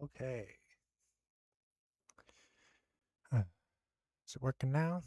Okay. Is it working now?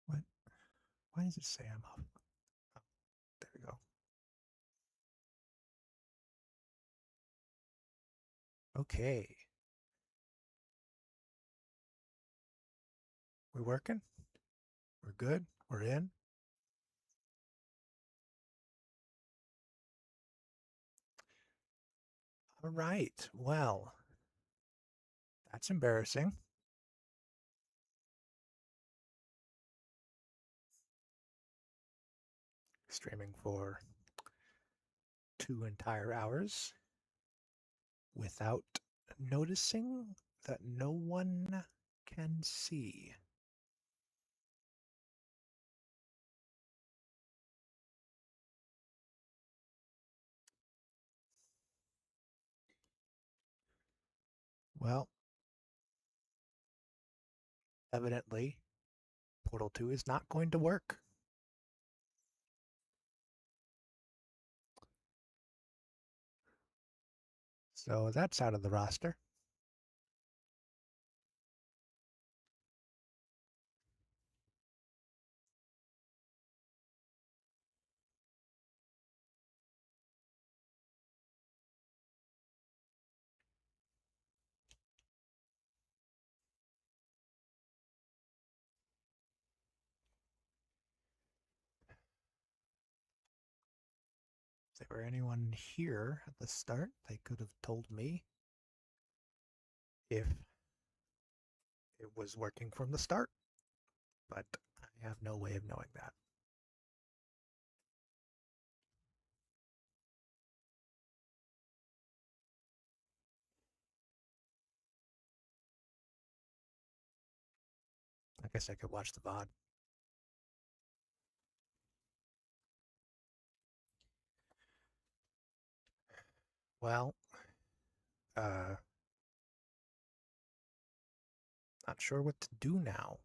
What? Why does it say I'm off? Oh, there we go. Okay. We working? We're good? We're in? All right. Well, that's embarrassing. Streaming for 2 entire hours without noticing that no one can see. Well, evidently, Portal 2 is not going to work. So that's out of the roster. If there were anyone here at the start, they could have told me if it was working from the start, but I have no way of knowing that. I guess I could watch the VOD. Well, uh, not sure what to do now.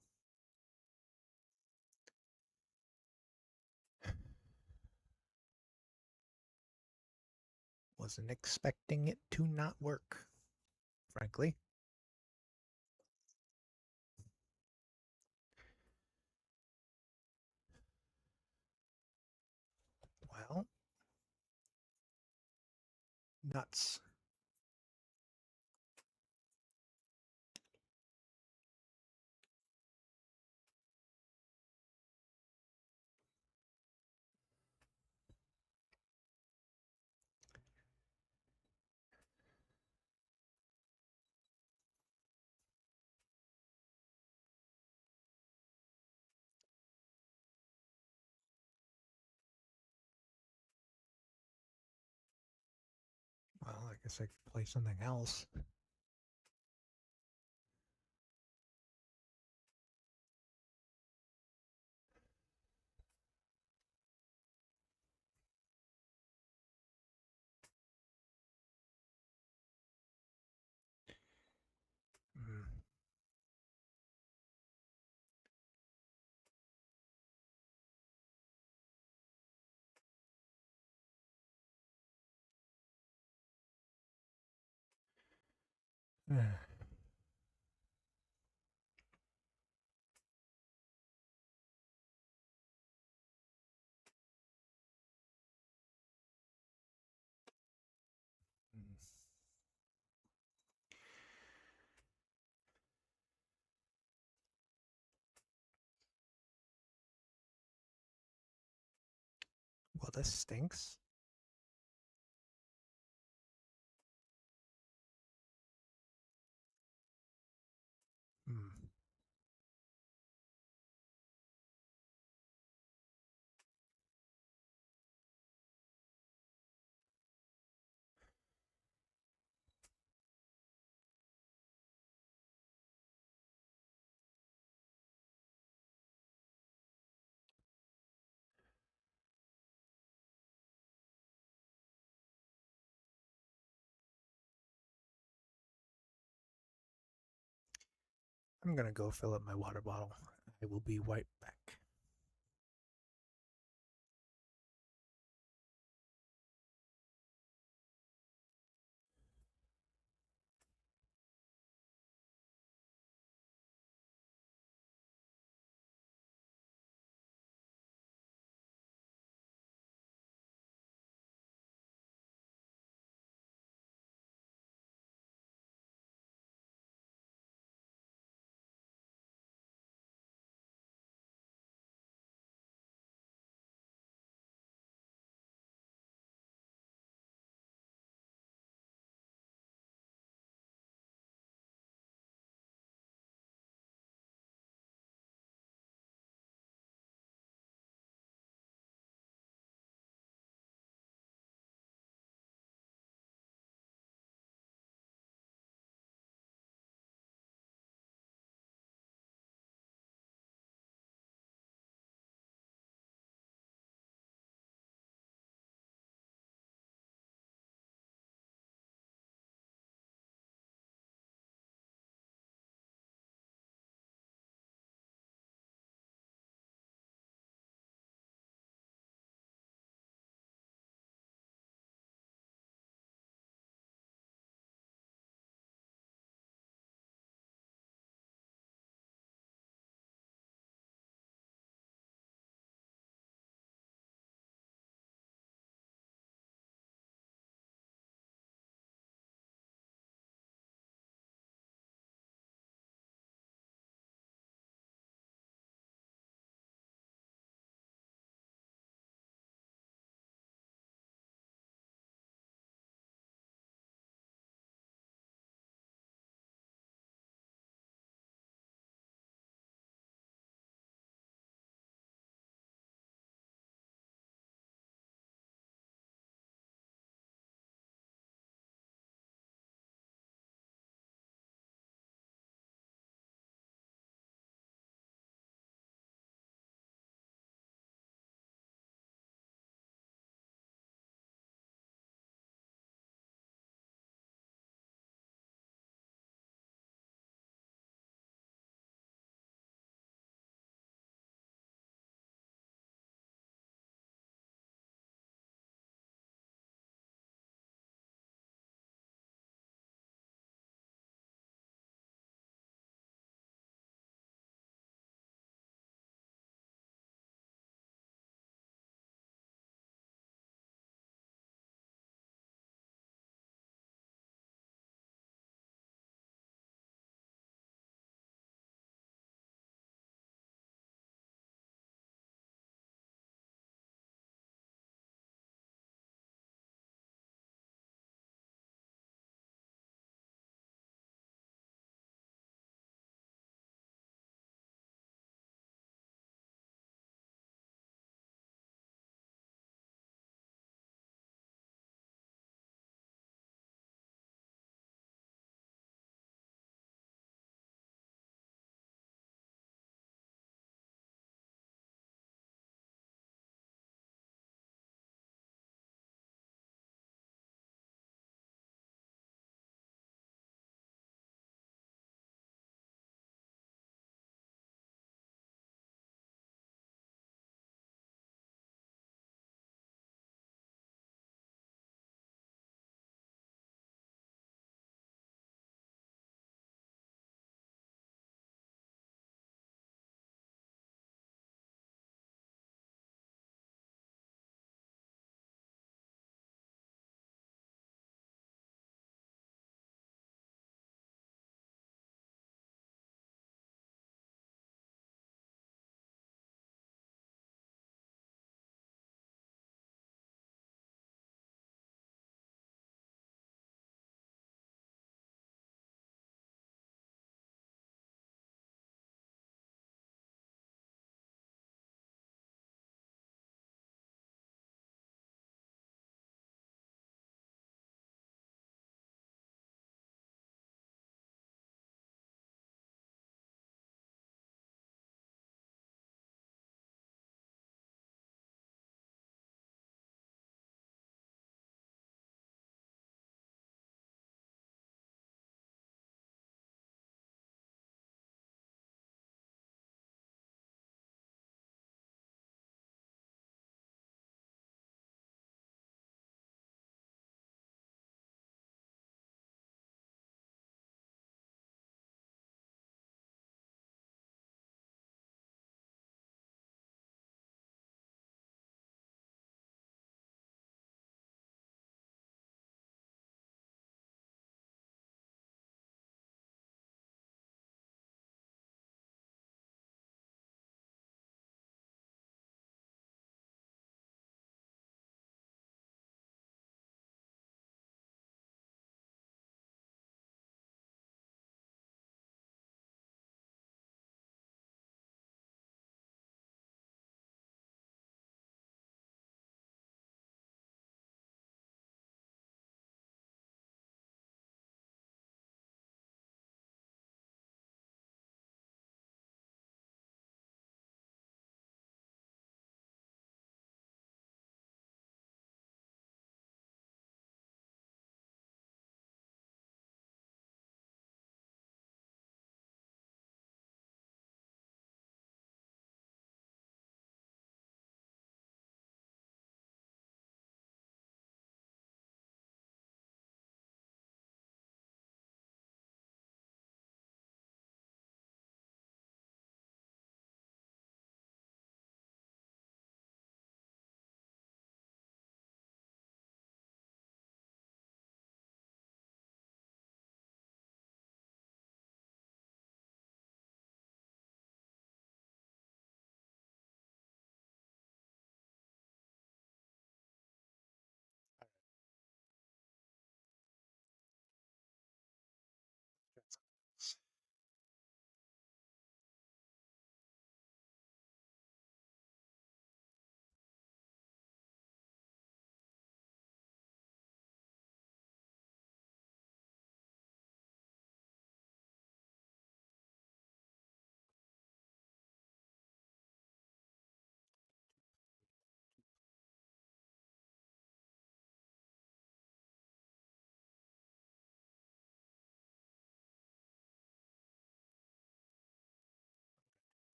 Wasn't expecting it to not work, frankly. Well, nuts. Well, I guess I could play something else. Mm. Well, this stinks. Mm. I'm gonna go fill up my water bottle. I will be right back.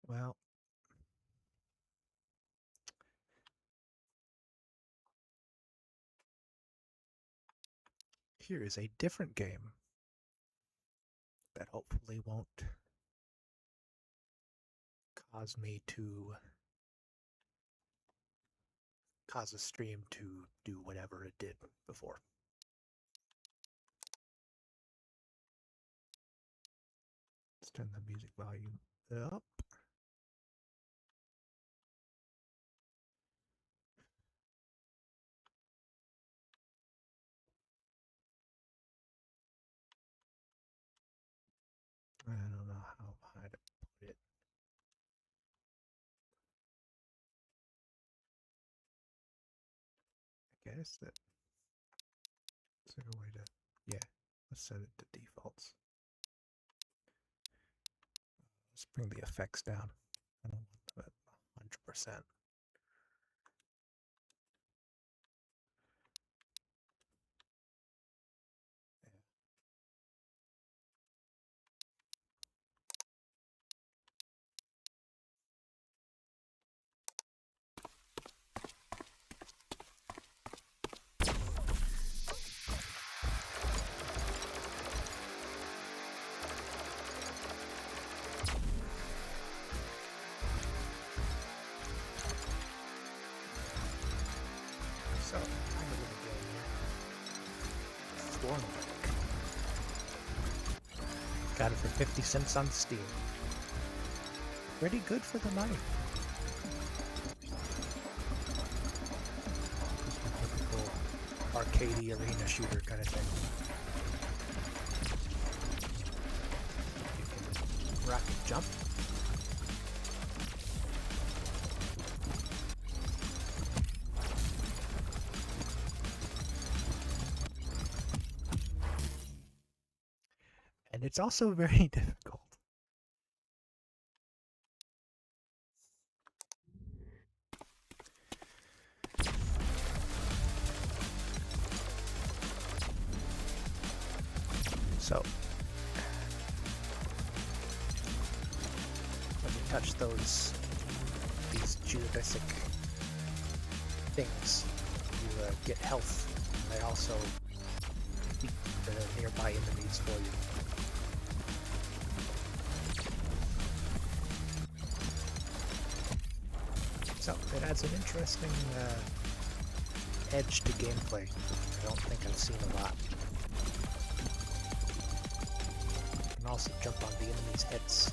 Well, here is a different game that hopefully won't cause me to cause a stream to do whatever it did before. Let's turn the music volume up. I don't know how high to put it. I guess that's a good way to, yeah, let's set it to defaults. Let's bring the effects down. I don't want them at 100%. So, I'm going to go Swarmlake. Got it for 50 cents on Steam. Pretty good for the money. Just a typical arcadey arena shooter kind of thing. You can rocket jump. And it's also very difficult. So, when you touch these geodesic things, you get health. And they also beat the nearby enemies for you. So it adds an interesting edge to gameplay. I don't think I've seen a lot. You can also jump on the enemy's heads.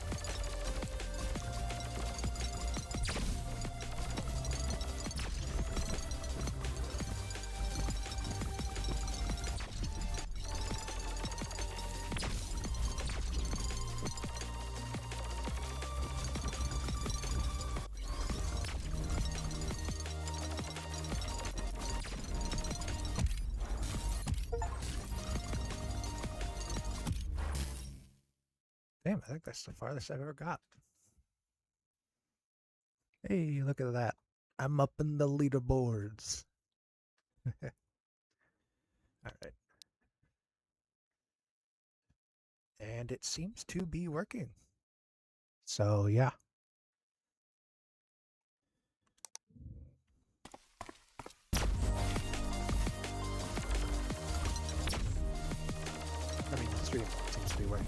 Damn, I think that's the farthest I've ever got. Hey, look at that. I'm up in the leaderboards. Alright. And it seems to be working. So, yeah. I mean, the stream seems to be working.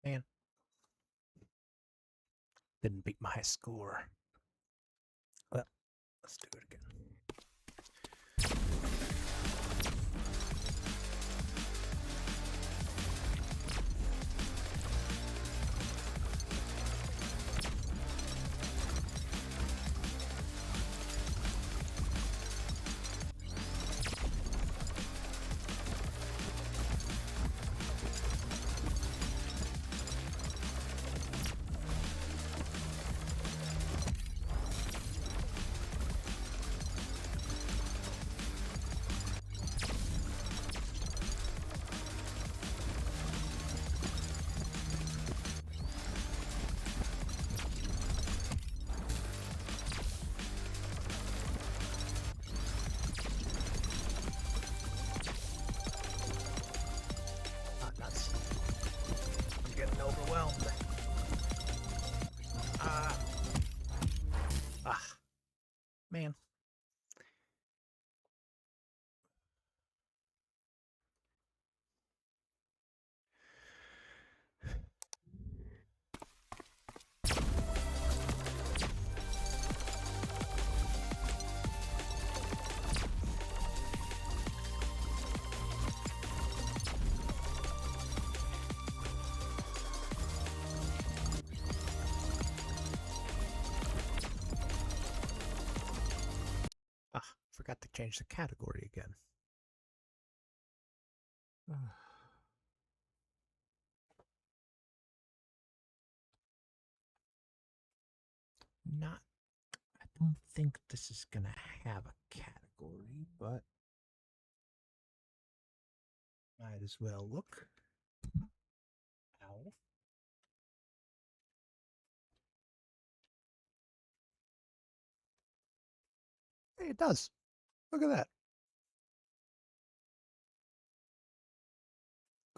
Man. Didn't beat my score. Well, let's do it again. Man. Ah, forgot to change the category again. Not, I don't think this is gonna have a category, but might as well look. Ow. Hey, it does. Look at that.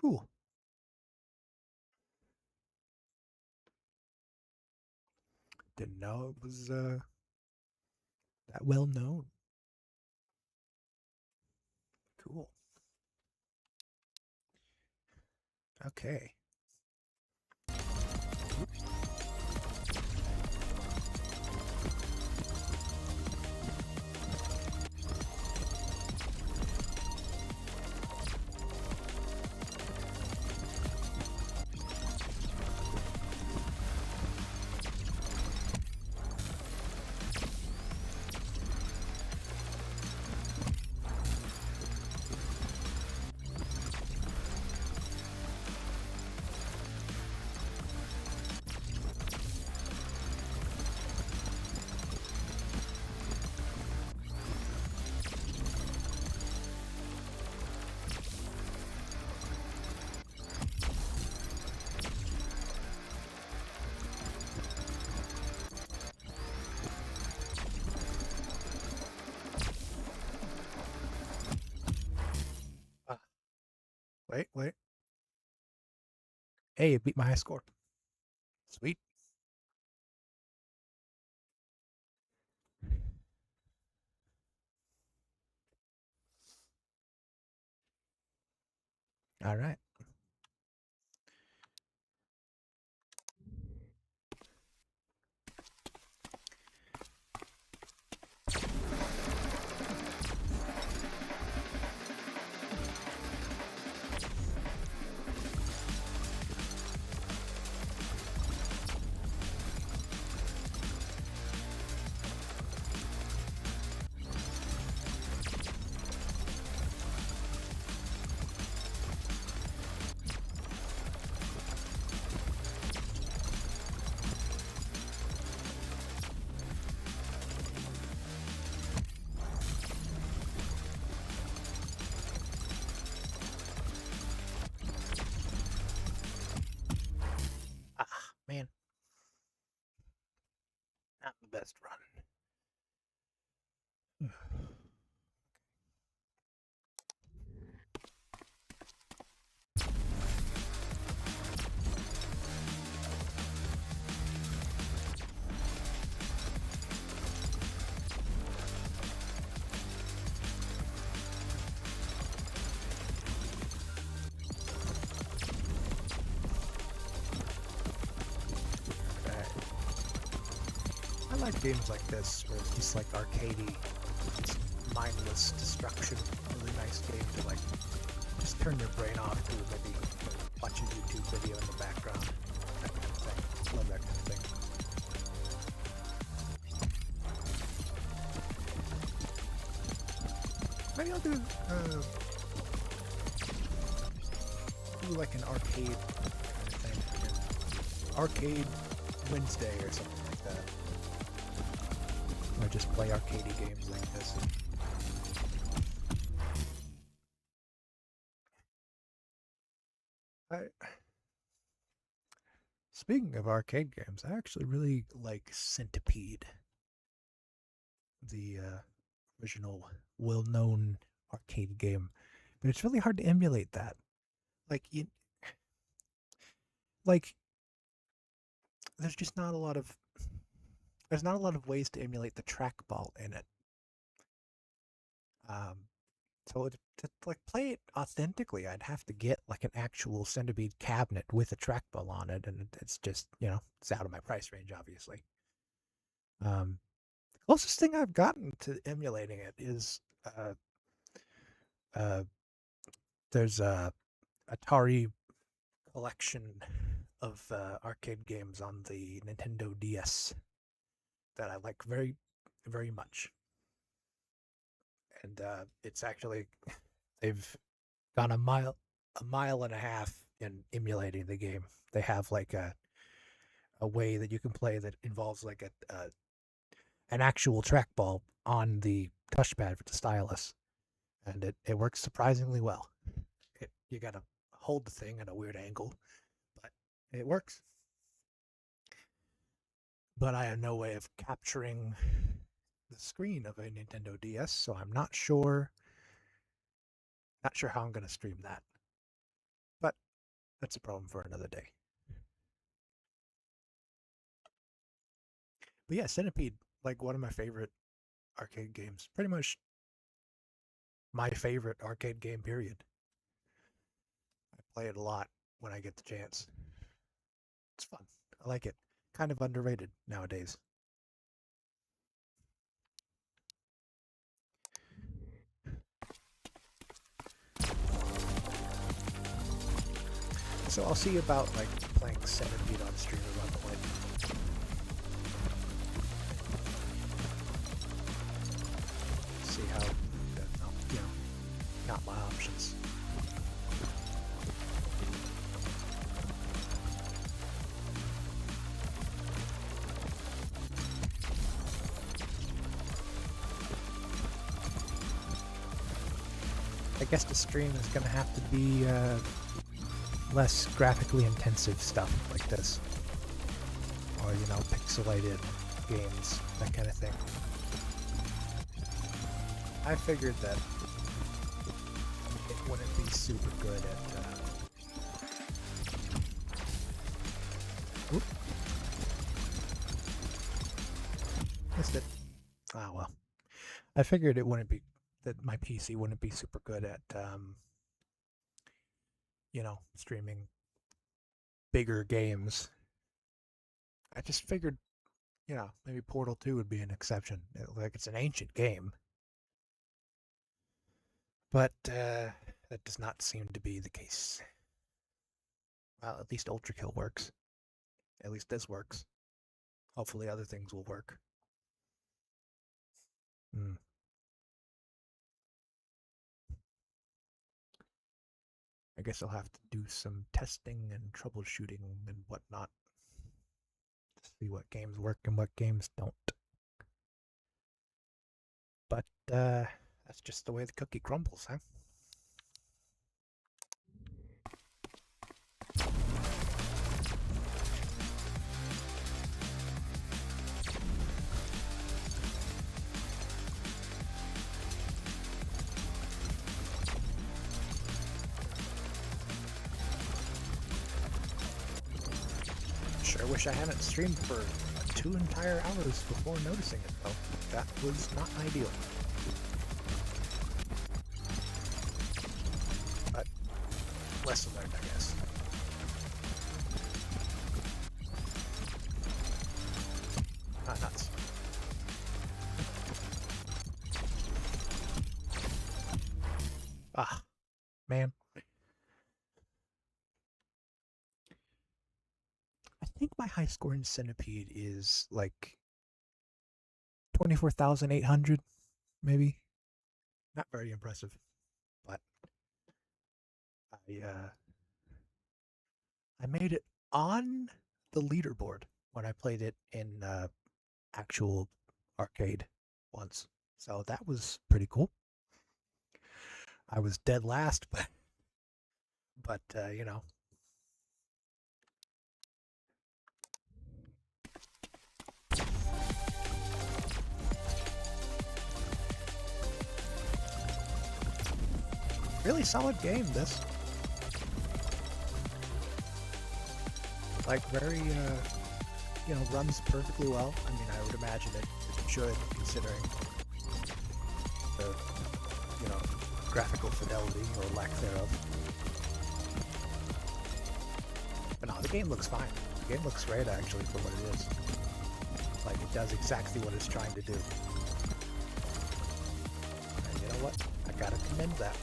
Cool. Didn't know it was that well known. Cool. Okay. Ah, wait. Hey, it beat my high score. Sweet. All right. Ah, man. Not the best run. Alright. I like games like this where it's just like arcadey, just mindless destruction. Really nice game to like just turn your brain off to maybe watch a YouTube video in the background. That kind of thing. Love that kind of thing. Maybe I'll do like an arcade kind of thing. Arcade Wednesday or something like that. Or just play arcadey games like this. I, speaking of arcade games, I actually really like Centipede, the original well-known arcade game, but it's really hard to emulate that. Like you, like there's just not a lot of there's not a lot of ways to emulate the trackball in it. So to like play it authentically, I'd have to get like an actual centipede cabinet with a trackball on it, and it's just it's out of my price range, obviously. The closest thing I've gotten to emulating it is uh, there's a Atari collection of arcade games on the Nintendo DS that I like very, very much. And it's actually they've gone a mile and a half in emulating the game. They have like a way that you can play that involves like an actual trackball on the touchpad with the stylus, and it works surprisingly well. You gotta hold the thing at a weird angle, but it works. But I have no way of capturing the screen of a Nintendo DS, so I'm not sure how I'm going to stream that. But that's a problem for another day. But yeah, Centipede, like one of my favorite arcade games. Pretty much my favorite arcade game, period. I play it a lot when I get the chance. It's fun. I like it. Kind of underrated nowadays. So I'll see about like playing Centipede on stream at one point. See how, got my options. I guess the stream is going to have to be less graphically intensive stuff like this. Or, pixelated games, that kind of thing. I figured that it wouldn't be super good at... Oop. Missed it. Ah, well. I figured it wouldn't be... that my PC wouldn't be super good at, streaming bigger games. I just figured, maybe Portal 2 would be an exception. Like, it's an ancient game. But that does not seem to be the case. Well, at least Ultra Kill works. At least this works. Hopefully other things will work. I guess I'll have to do some testing and troubleshooting and whatnot to see what games work and what games don't. But that's just the way the cookie crumbles, huh? Sure wish I hadn't streamed for 2 entire hours before noticing it, though. That was not ideal. But lesson learned, I guess. Ah, nuts. Ah, man. I think my high score in Centipede is like 24,800, maybe. Not very impressive, but I made it on the leaderboard when I played it in actual arcade once. So that was pretty cool. I was dead last, but really solid game, this. Like, very runs perfectly well. I mean, I would imagine it should, considering the, you know, graphical fidelity or lack thereof. But no, the game looks fine. The game looks great, actually, for what it is. Like, it does exactly what it's trying to do. And you know what? I gotta commend that.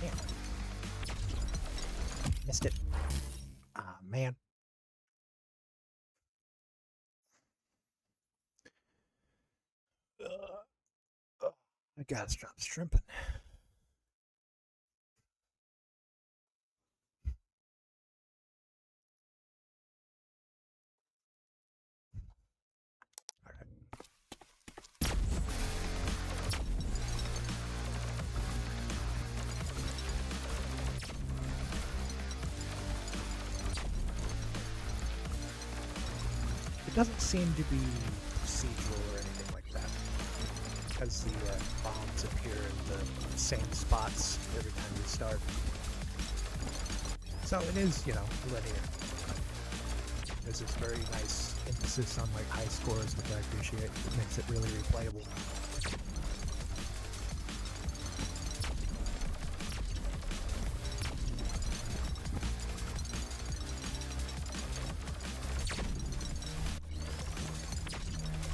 Damn. Missed it. Ah, man. I gotta stop strimping. All right. It doesn't seem to be procedural or anything like that, because the bombs appear in the same spots every time you start. So it is, linear. There's this very nice emphasis on like high scores, which I appreciate. It makes it really replayable.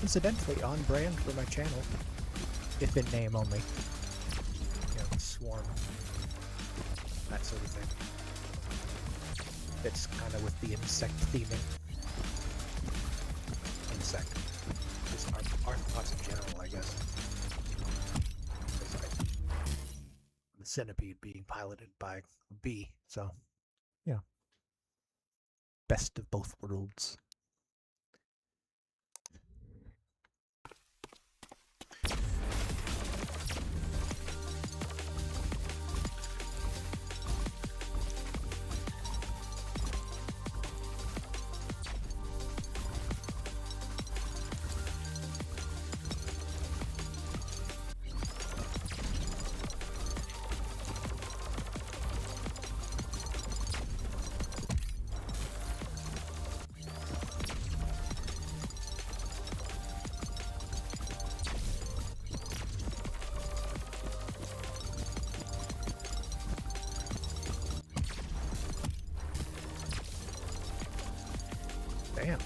Incidentally, on brand for my channel, if in name only. Swarm, that sort of thing. It's kind of with the insect theming. Insect. Just arthropods in general, I guess. The centipede being piloted by a bee, so, yeah. Best of both worlds. Damn.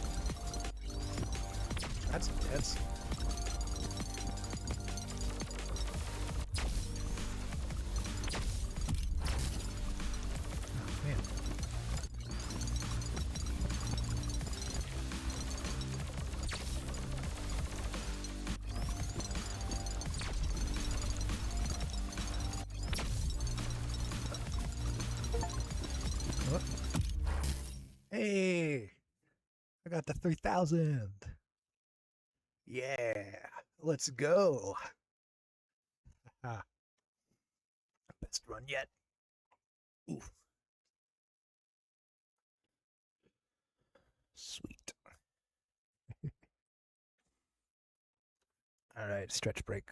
That's intense. Oh, man. What? Hey! I got the 3,000. Yeah, let's go. Ah, best run yet. Oof. Sweet. All right, stretch break.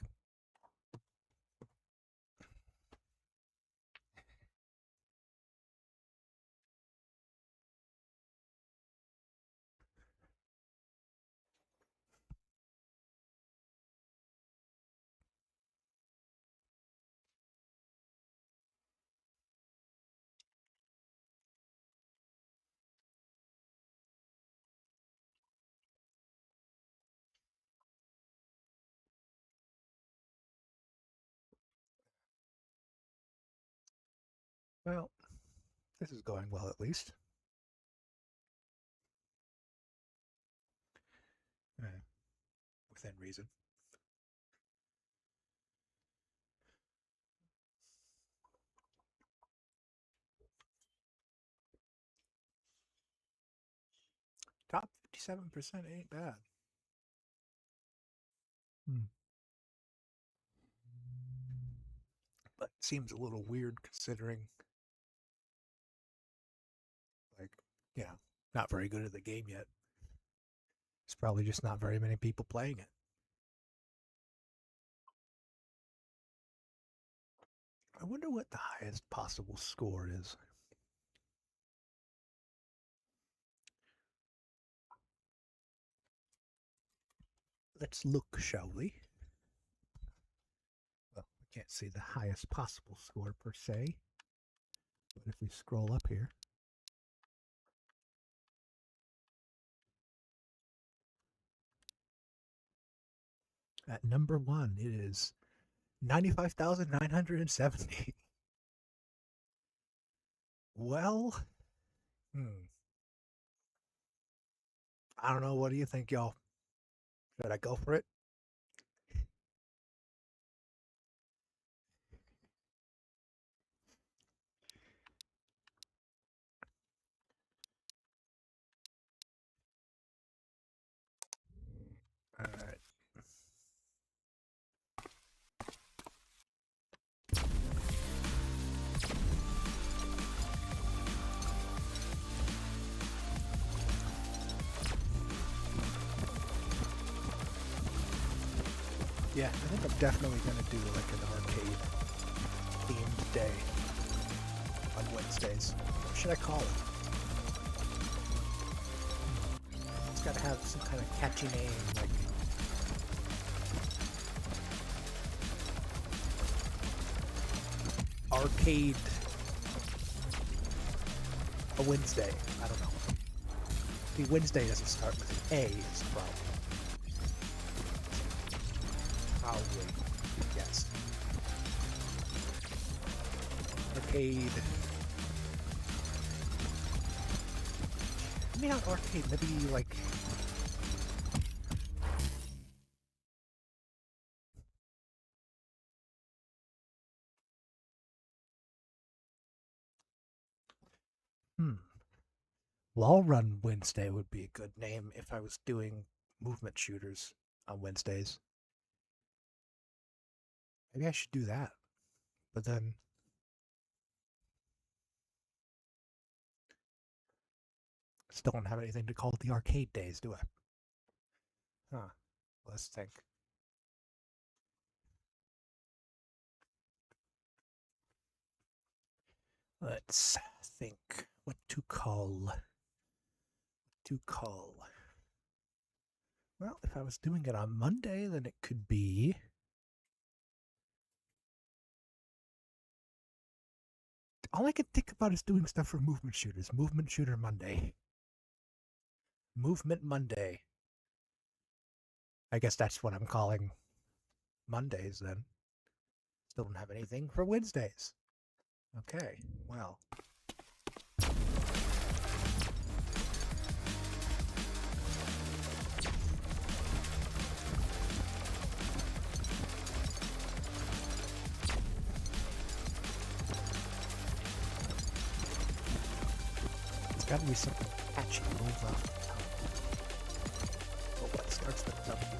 Well, this is going well at least. Within reason. Top 57% ain't bad. But it seems a little weird considering, like, not very good at the game yet. It's probably just not very many people playing it. wonder what the highest possible score is. Let's look, shall we? Well, we can't see the highest possible score per se, but if we scroll up here, at number 1, it is 95,970. Well, I don't know. What do you think, y'all? Should I go for it? All right. Yeah, I think I'm definitely going to do like an arcade themed day on Wednesdays. What should I call it? It's got to have some kind of catchy name, like Arcade a Wednesday. I don't know. See, Wednesday doesn't start with an A, is the problem. Probably, yes. Arcade. Maybe not arcade, maybe like. Wall Run Wednesday would be a good name if I was doing movement shooters on Wednesdays. Maybe I should do that. But then still don't have anything to call it the arcade days, do I? Huh. Let's think. Let's think what to call. Well, if I was doing it on Monday, then it could be. All I can think about is doing stuff for movement shooters. Movement Shooter Monday. Movement Monday. I guess that's what I'm calling Mondays then. Still don't have anything for Wednesdays. Okay, well. It's gotta be something catchy, rolls off the tongue. Oh, what starts with W?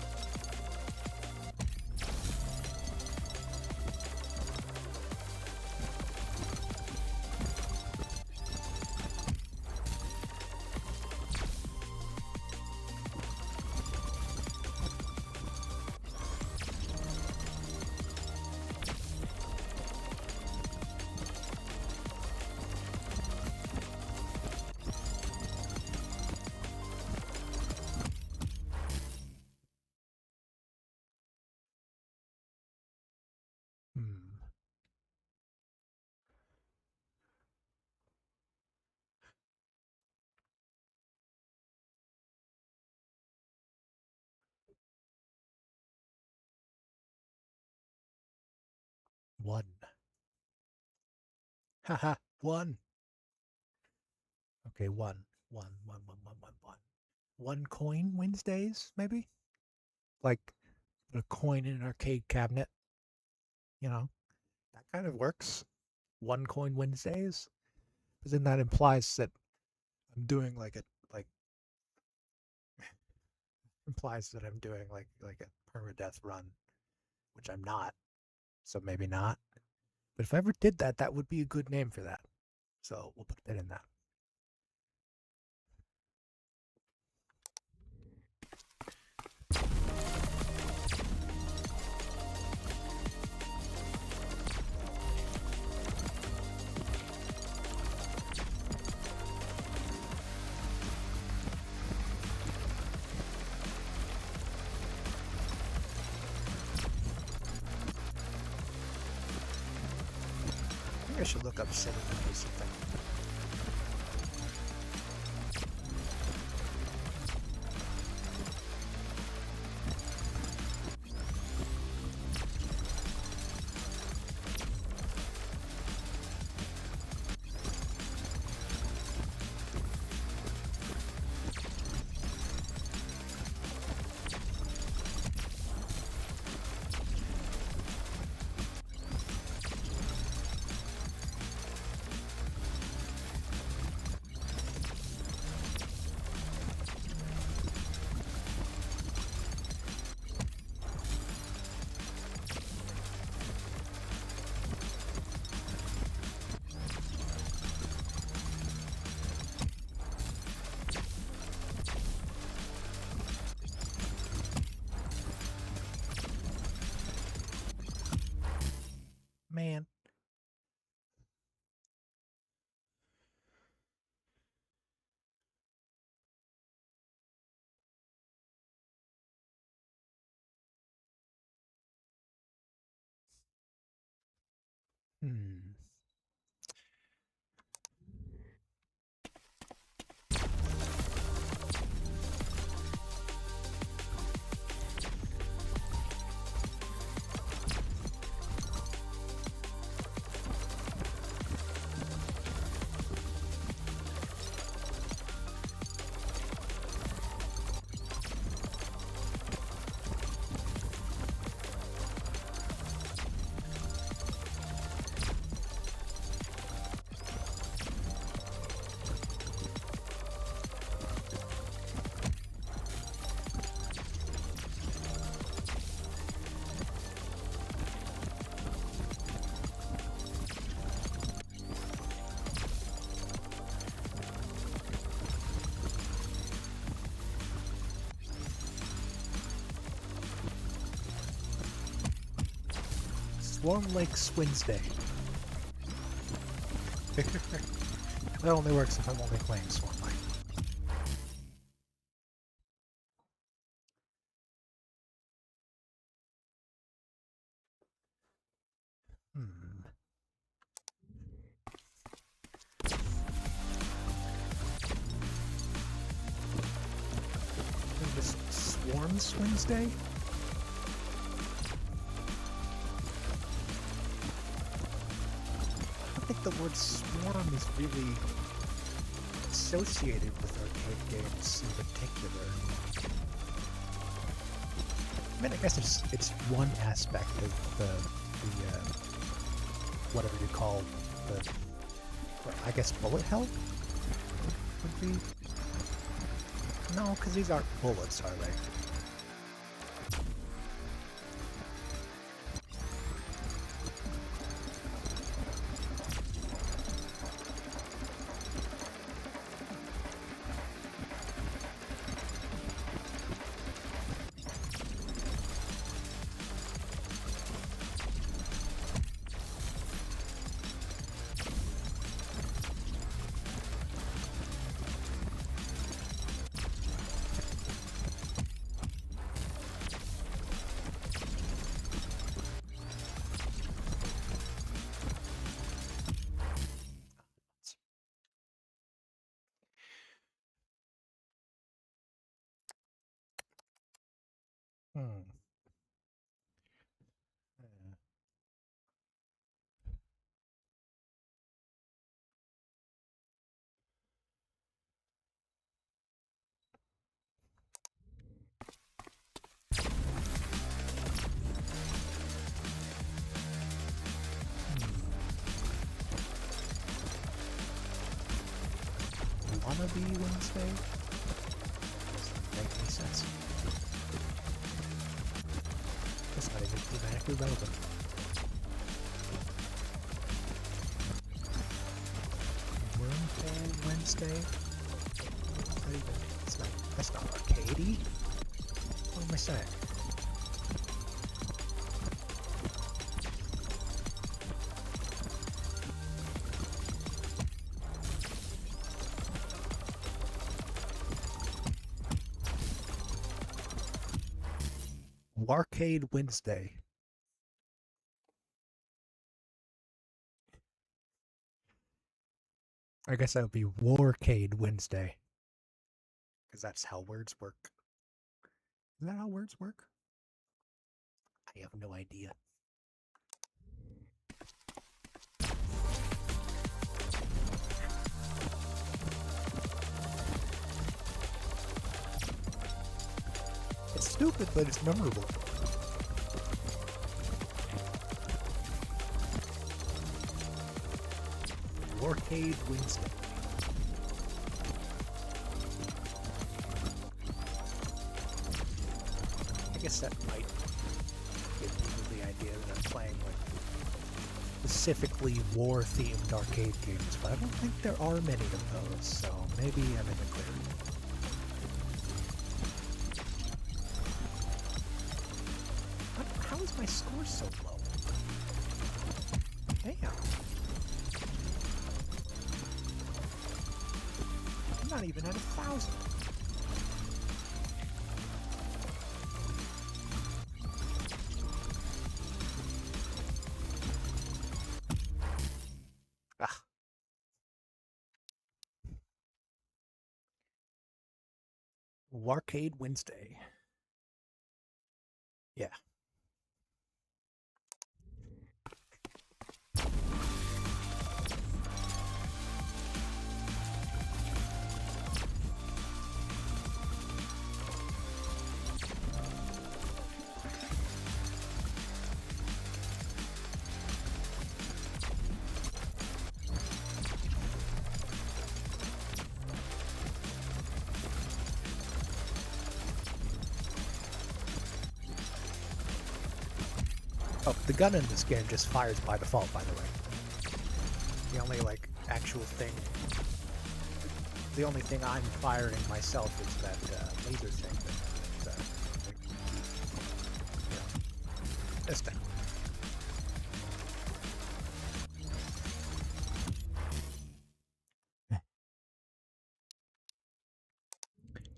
One. Haha, one. Okay, one. One coin Wednesdays, maybe? Like put a coin in an arcade cabinet. You know, that kind of works. One coin Wednesdays. But then that implies that I'm doing implies that I'm doing like a permadeath run, which I'm not. So maybe not. But if I ever did that, that would be a good name for that. So we'll put that in that. should look up cinnamon or something. Man. Hmm. Swarmlake Wednesday. That only works if I'm only playing Swarmlake. Hmm. This Swarms Wednesday? I don't think the word swarm is really associated with arcade games in particular. I mean, I guess it's one aspect of the whatever you call the, I guess bullet hell would be. No, because these aren't bullets, are they? Hmm. Wannabe Wednesday? Doesn't make any sense. That's not even thematically relevant. Wormhole Wednesday? That's not arcadey? What am I saying? Warcade Wednesday. I guess that would be Warcade Wednesday. Because that's how words work. Is that how words work? I have no idea. It's stupid, but it's memorable. Warcade Wednesday. I guess that might give people the idea that I'm playing like specifically war-themed arcade games, but I don't think there are many of those, so maybe I'm in the clear. How is my score so low? Damn. I'm not even at 1,000. Ah. Warcade Wednesday. Yeah. Oh, the gun in this game just fires by default, by the way. The only, like, actual thing... The only thing I'm firing myself is that laser thing that, like, you know, this thing.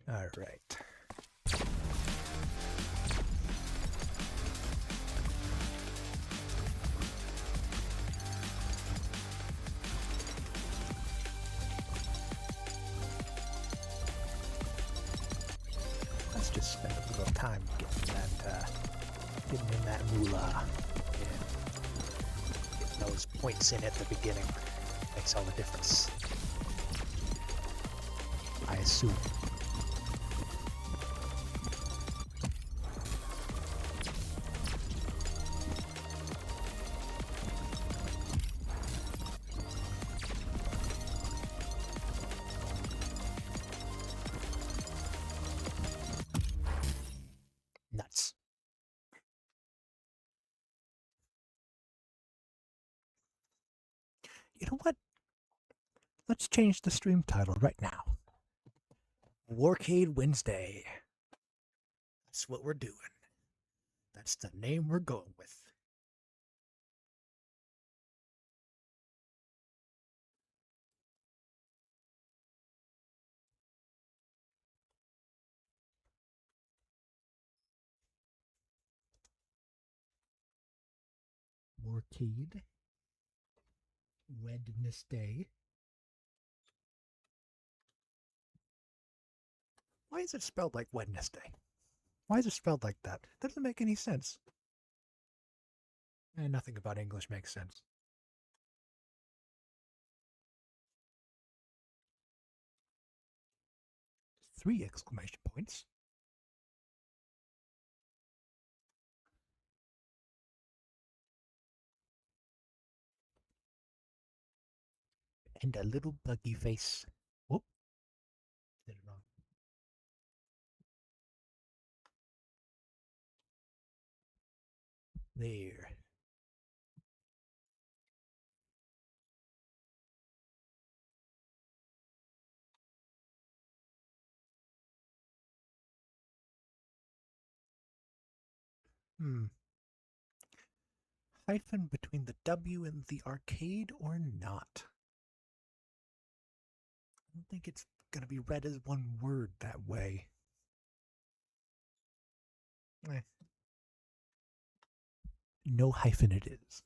Alright. Let's just spend a little time getting in that moolah. And getting those points in at the beginning. Makes all the difference. I assume. Nuts. You know what? Let's change the stream title right now. Warcade Wednesday. That's what we're doing. That's the name we're going with. Warcade Wednesday. Why is it spelled like Wednesday? Why is it spelled like that? That doesn't make any sense. And nothing about English makes sense. Three exclamation points. And a little buggy face. Whoop. Did it wrong. There. Hyphen between the W and the arcade or not? I don't think it's going to be read as one word that way. No hyphen it is.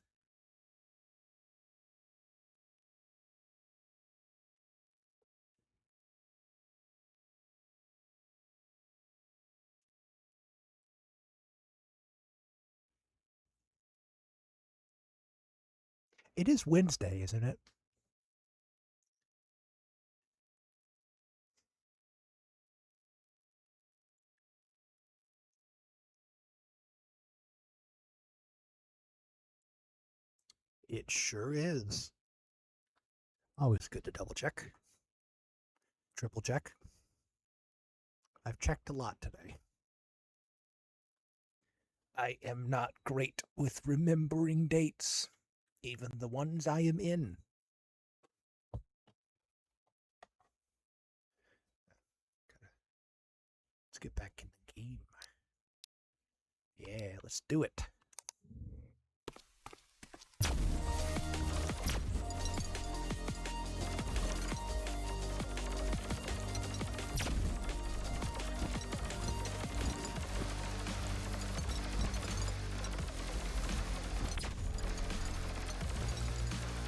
It is Wednesday, isn't it? It sure is. Always good to double check. Triple check. I've checked a lot today. I am not great with remembering dates, even the ones I am in. Let's get back in the game. Yeah, let's do it.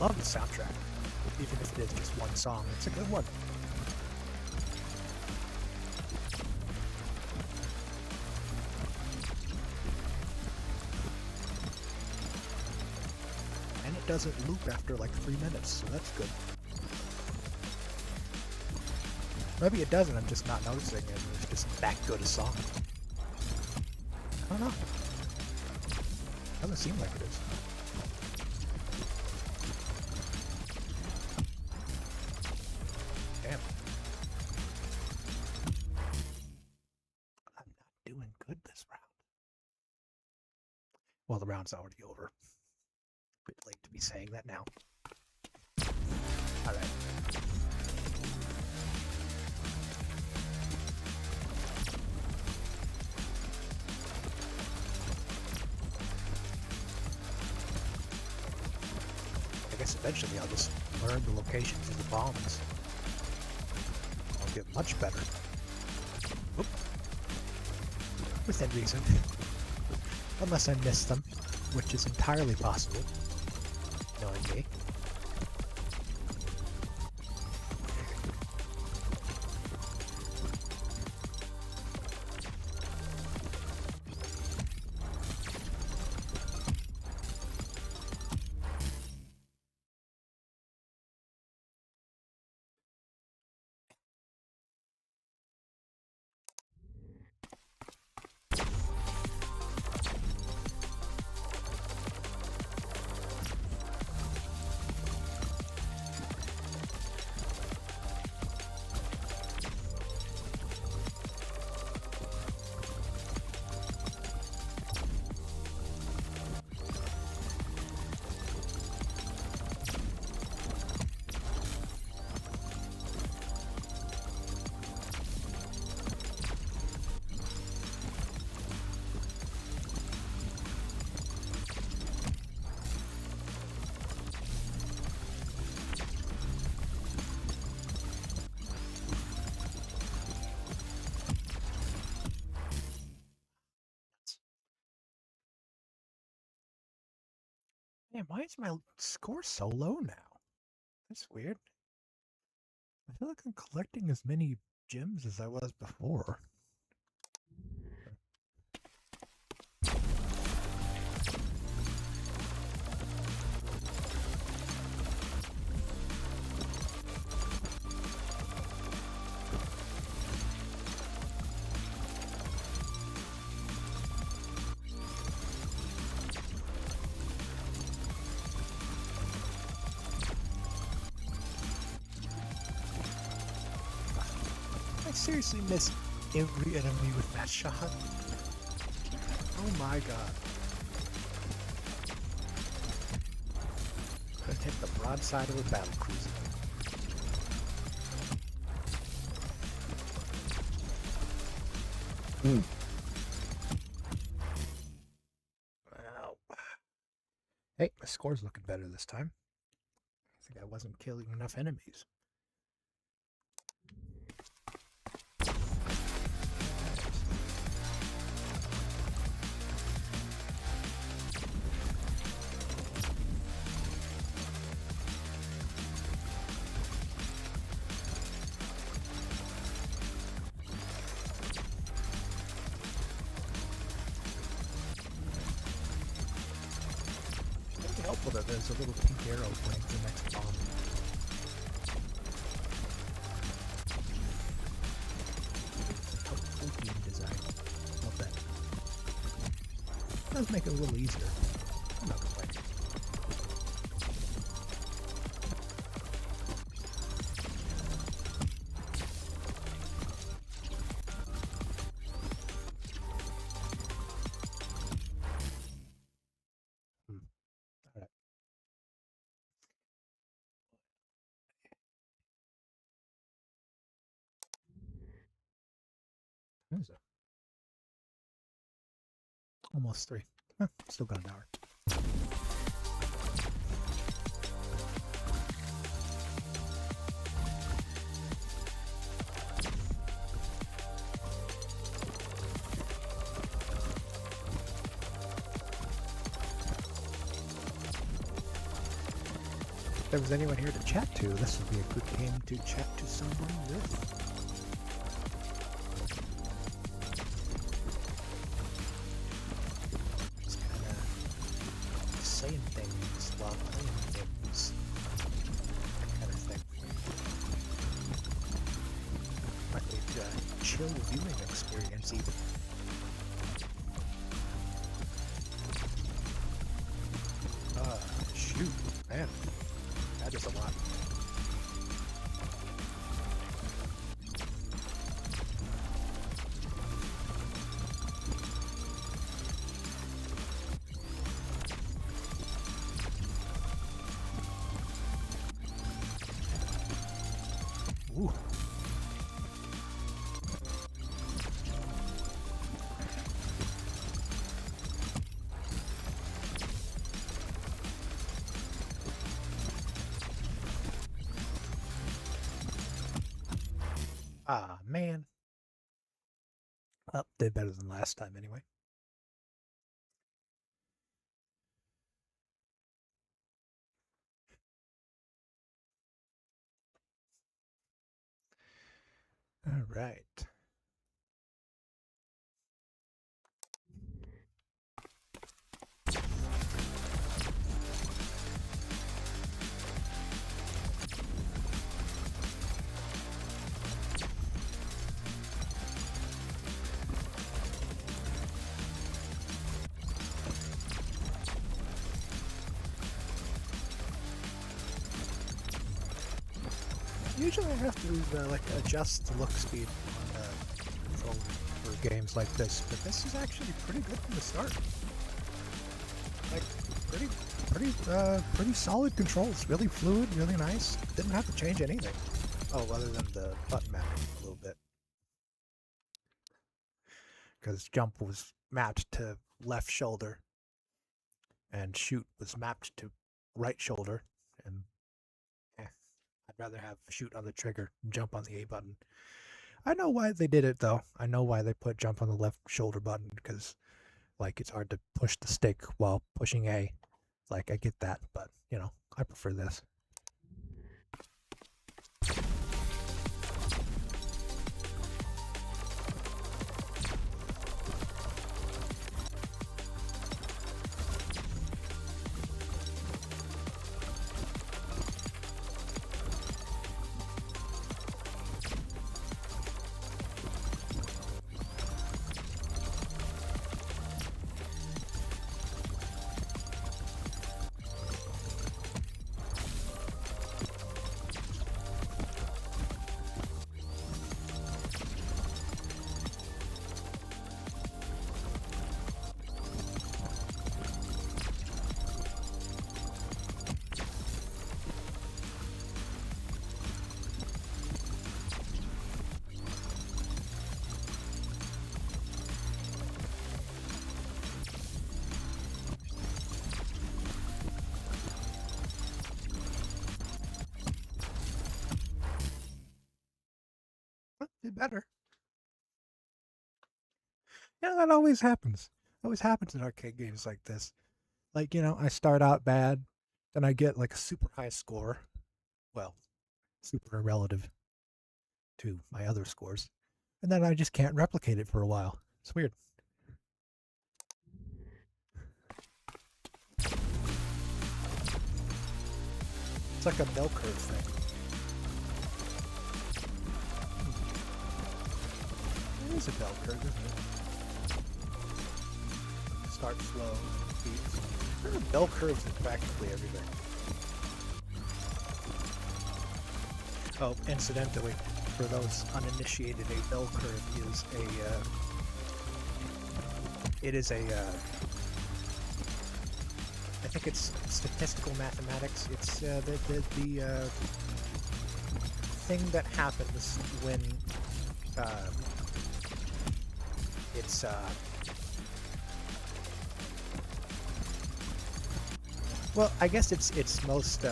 Love the soundtrack. Even if it is just one song, it's a good one. And it doesn't loop after like 3 minutes, so that's good. Maybe it doesn't, I'm just not noticing it. It's just that good a song. I don't know. Doesn't seem like it is. Damn. I'm not doing good this round. Well, the round's already over. A bit late to be saying that now. Alright. I guess eventually I'll just learn the locations of the bombs. I'll get much better. Oop. Within reason. Unless I miss them, which is entirely possible, knowing me. Man, why is my score so low now? That's weird. I feel like I'm collecting as many gems as I was before. I seriously miss every enemy with that shot. Oh my god. Couldn't hit the broadside of a battle cruiser. Wow. Hey, my score's looking better this time. I think I wasn't killing enough enemies. It'd be helpful to there's a little pink arrow pointing to the next bomb. Cool game design. Love that. Does make it a little easier. I'm not complaining. Alright. What is it? Almost 3. Still got an hour. If there was anyone here to chat to, this would be a good game to chat to someone with. Just kind of saying things while playing things. That kind of thing. Might be a chill viewing experience even. Shoot, man. That is a lot. Ooh. Ah, man. Well, did better than last time anyway. All right. Usually I have to like adjust the look speed on control for games like this, but this is actually pretty good from the start. Like pretty solid controls, really fluid, really nice. Didn't have to change anything. Oh, other than the button mapping a little bit, because jump was mapped to left shoulder, and shoot was mapped to right shoulder, and I'd rather have shoot on the trigger and jump on the A button. I know why they did it though. I know why they put jump on the left shoulder button, because like it's hard to push the stick while pushing A. Like I get that, but you know, I prefer this. Did better. Yeah, that always happens. Always happens in arcade games like this. Like, you know, I start out bad, then I get like a super high score. Well, super relative to my other scores. And then I just can't replicate it for a while. It's weird. It's like a bell curve thing. It is a bell curve, isn't it? Start slow, peaks. There are bell curves in practically everything. Oh, incidentally, for those uninitiated, a bell curve is I think it's statistical mathematics. It's the thing that happens when it's well, I guess it's most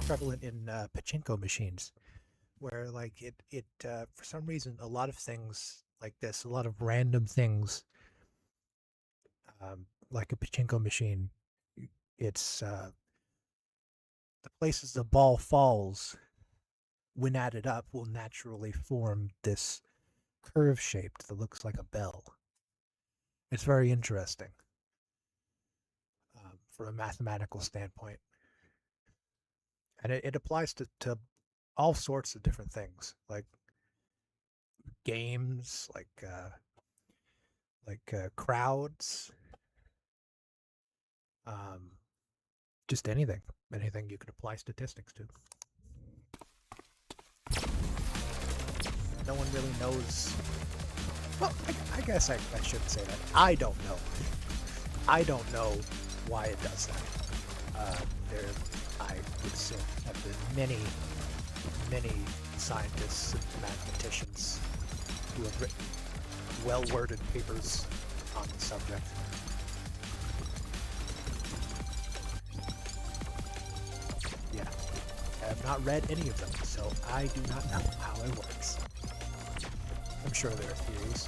prevalent in pachinko machines, where like it for some reason a lot of things like this, a lot of random things, like a pachinko machine, it's the places the ball falls when added up will naturally form this curve shape that looks like a bell. It's very interesting from a mathematical standpoint, and it applies to all sorts of different things, like games, like crowds, um, just anything you can apply statistics to. No one really knows. Well, I guess I shouldn't say that. I don't know. I don't know why it does that. There, I would assume, have been many scientists and mathematicians who have written well-worded papers on the subject. Yeah, I have not read any of them, so I do not know how it works. I'm sure there are theories.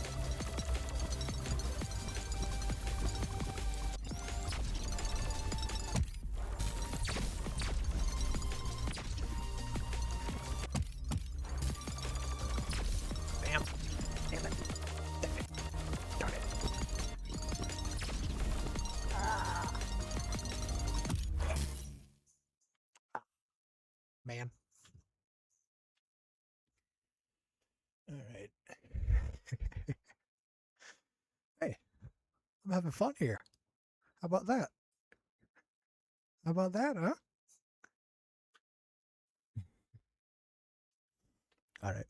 Bam! Damn it! Damn it! Darn it! Ah. Man. All right. Hey, I'm having fun here. How about that? How about that, huh? All right.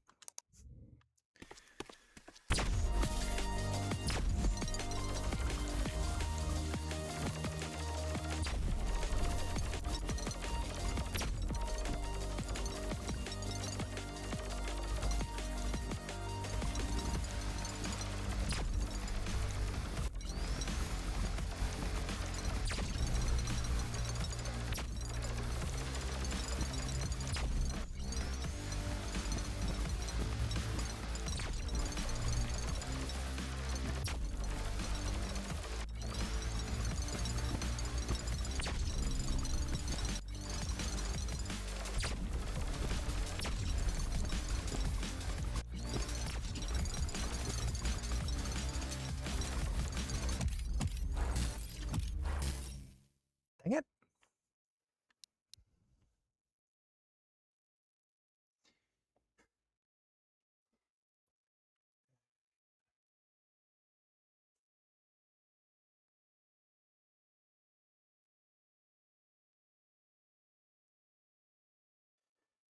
Dang it.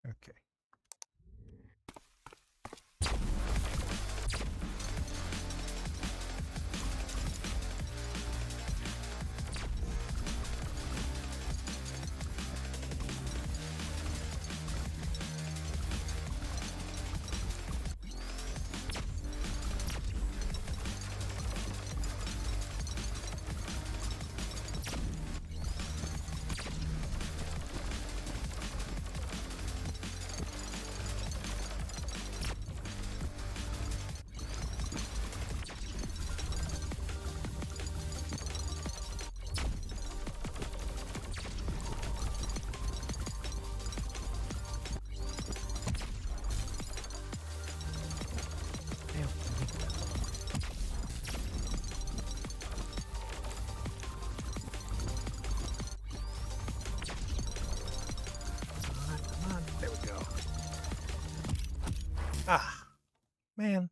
Okay. Ah, man.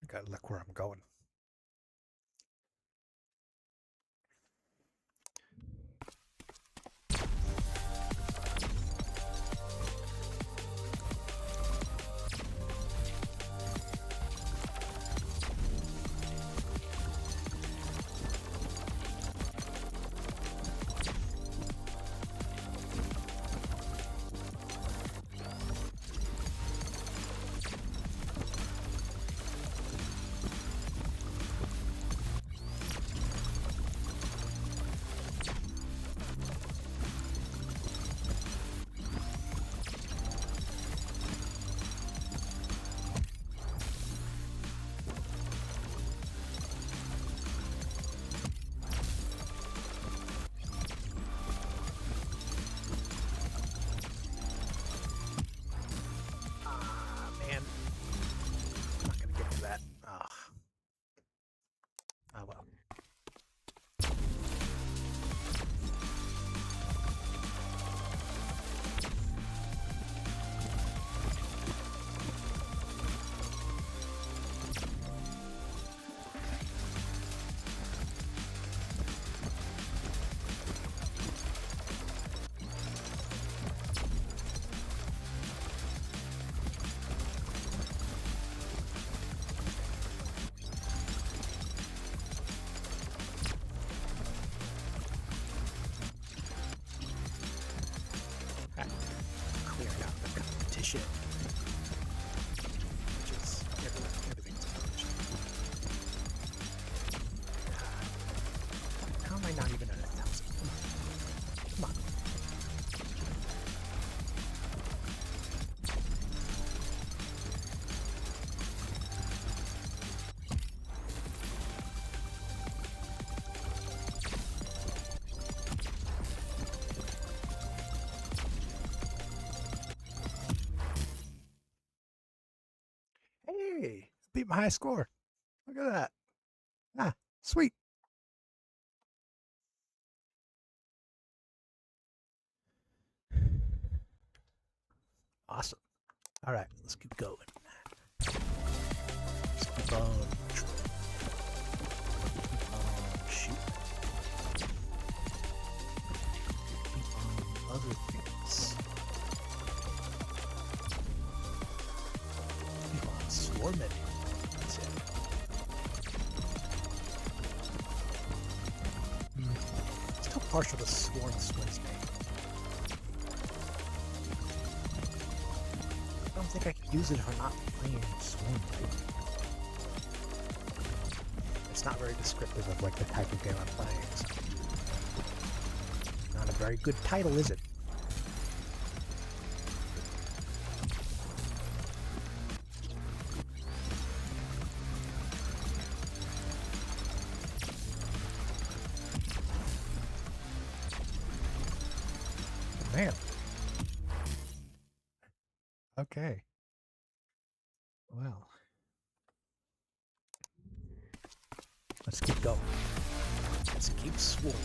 I gotta look where I'm going. Man. I'm not gonna get to that. Ah. Oh well. Clearing out the competition. Which is everything's competition. How am I not even at 1,000? Come on. Hey, beat my high score. Look at that. Ah, sweet. Awesome. All right, let's keep going. Let's keep on. Shoot. Keep on other things. Keep on swarming. That's it. Still partial to Swarm Wednesday. I don't think I can use it for not playing Swarmlake. It's not very descriptive of like the type of game I'm playing. So. Not a very good title, is it? Man. Okay. Well. Let's keep going. Let's keep swarming.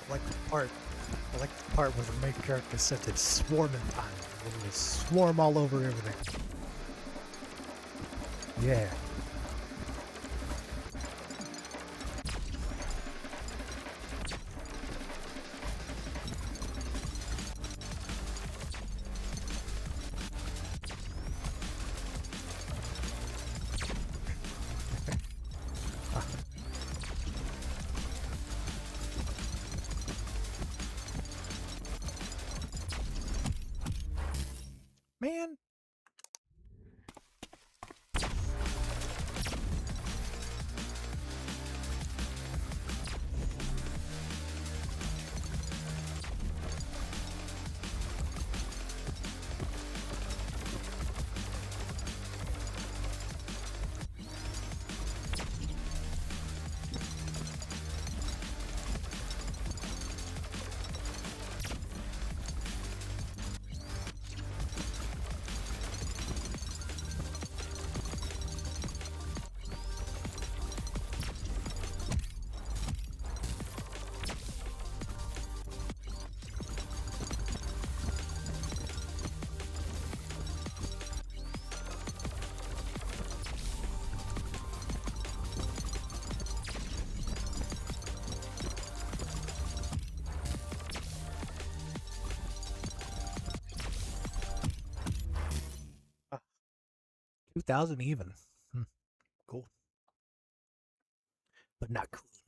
I like the part where the main character said it's swarming time. We're gonna swarm all over everything. Yeah. Man. 2,000 even. Cool. But not cool enough.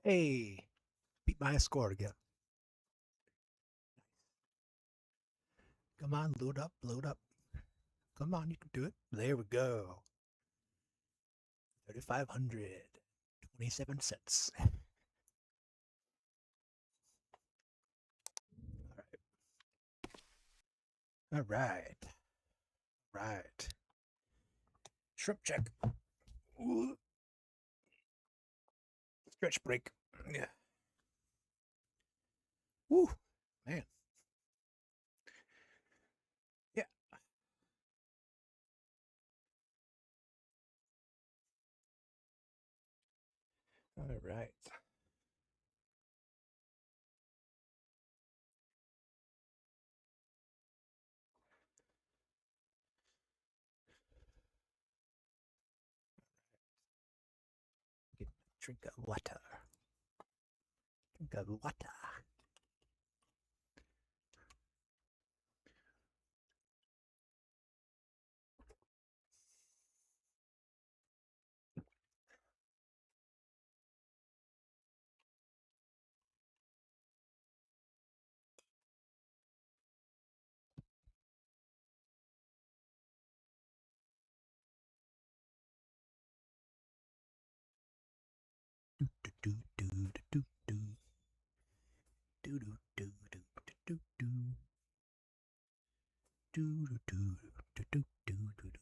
Hey, beat my score again. Come on, load up, load up. Come on, you can do it. There we go. 3,500. 27 cents. All right. Right. Shrimp check. Ooh. Stretch break. Yeah. Woo. Man. Yeah. All right. Get a drink of water. Drink of water. Do do do do do do do do do do do do do do do do do do.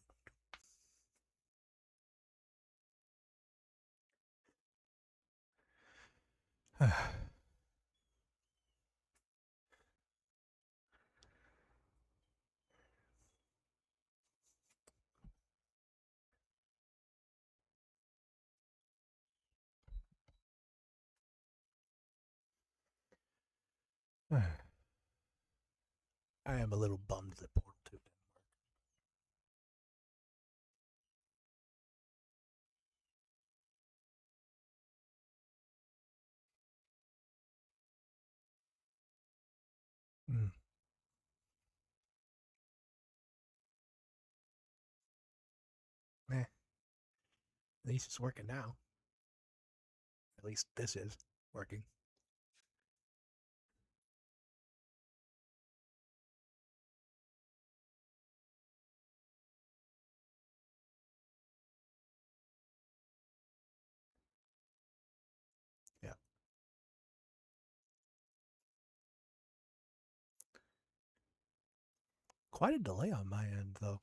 I am a little bummed that Portal 2 didn't work. Eh, at least it's working now. At least this is working. Yeah. Quite a delay on my end, though,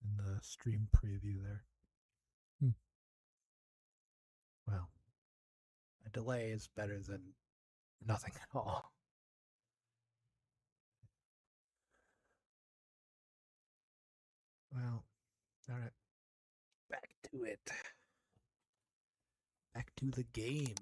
in the stream preview there. Well, a delay is better than nothing at all. Well, all right. Back to it. Back to the game.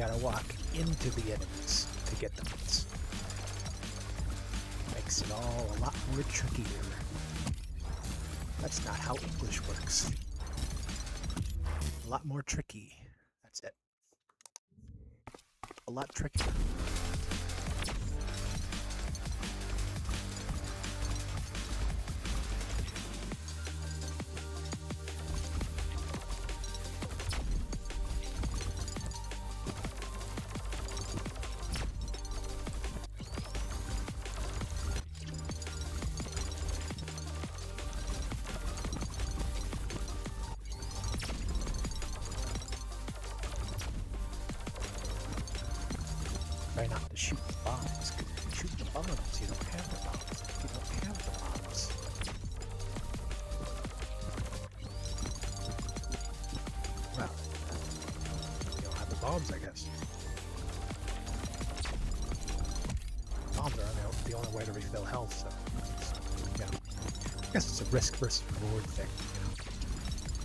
gotta walk into the enemies to get the meats. Makes it all a lot more trickier. That's not how English works. A lot more tricky. That's it. A lot trickier. Try not to shoot the bombs. If you shoot the bombs, you don't have the bombs. If you don't have the bombs, well, you don't have the bombs, I guess. Bombs are the only way to refill health, so yeah. I guess it's a risk versus reward thing, you know.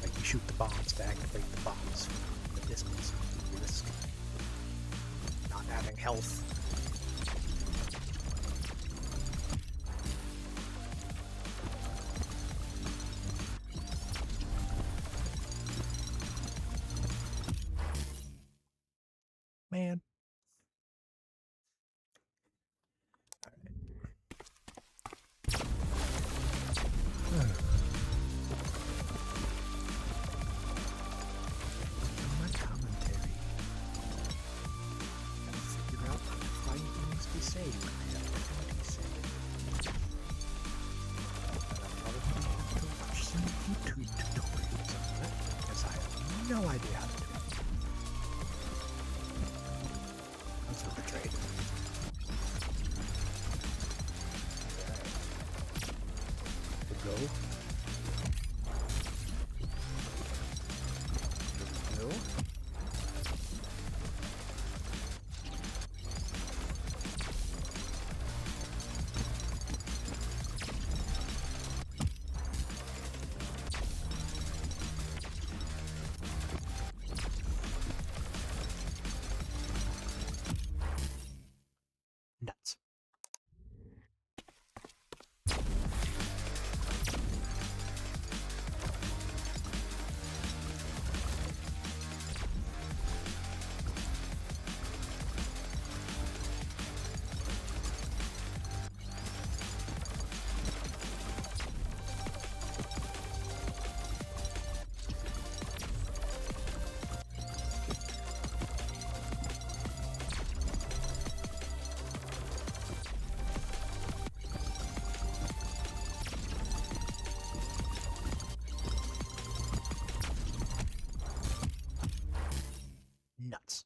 Like you shoot the bombs to activate the bombs from the distance. You risk not having health. Man. My commentary. Gotta figure out how to find things to say when I have nothing to say. I'll probably have to watch some YouTube tutorials on it, because I have no idea how to do it. That's what betrayed. Go. Go. Nuts. Nuts.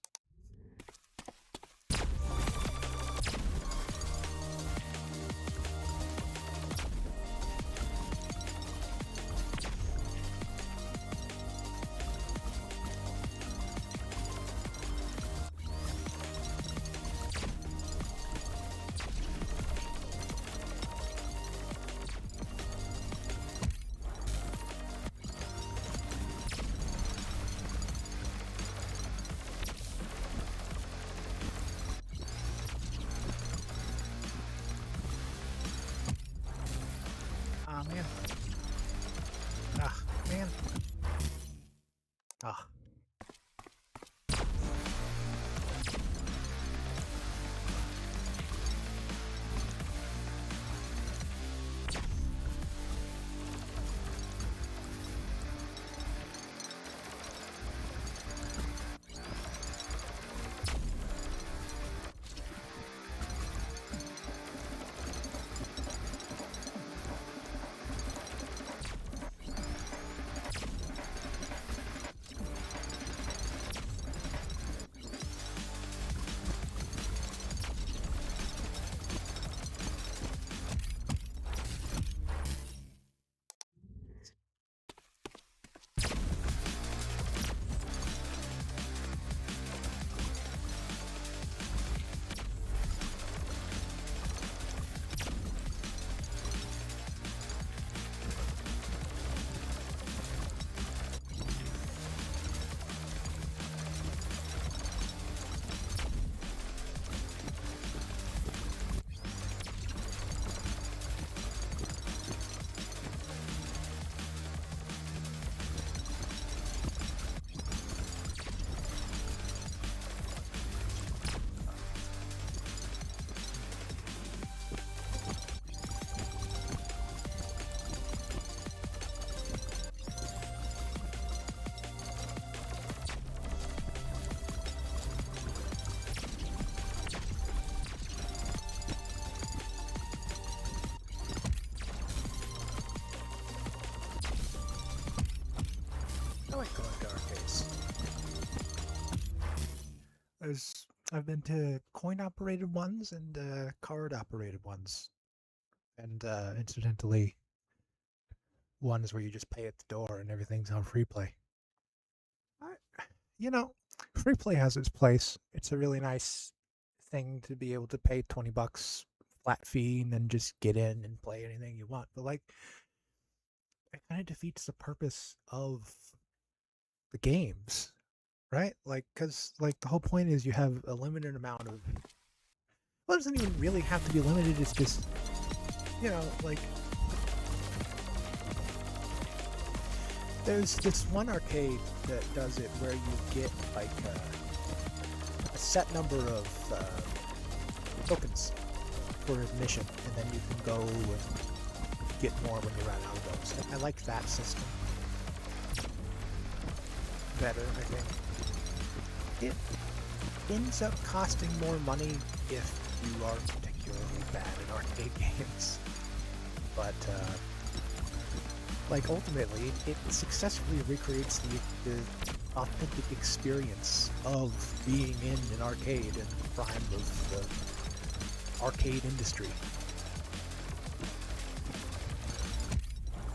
Ah, man. Ah, man. Ah. I've been to coin-operated ones and card-operated ones, and incidentally, ones where you just pay at the door and everything's on free play. I, you know, free play has its place. It's a really nice thing to be able to pay $20 flat fee and then just get in and play anything you want. But like, it kind of defeats the purpose of the games, right? Like, because like the whole point is you have a limited amount of. Well, it doesn't even really have to be limited. It's just, like there's this one arcade that does it where you get like a set number of tokens for admission, and then you can go and get more when you run out of those. I like that system better, I think. It ends up costing more money if you are particularly bad at arcade games. But, like, ultimately, it successfully recreates the authentic experience of being in an arcade in the prime of the arcade industry.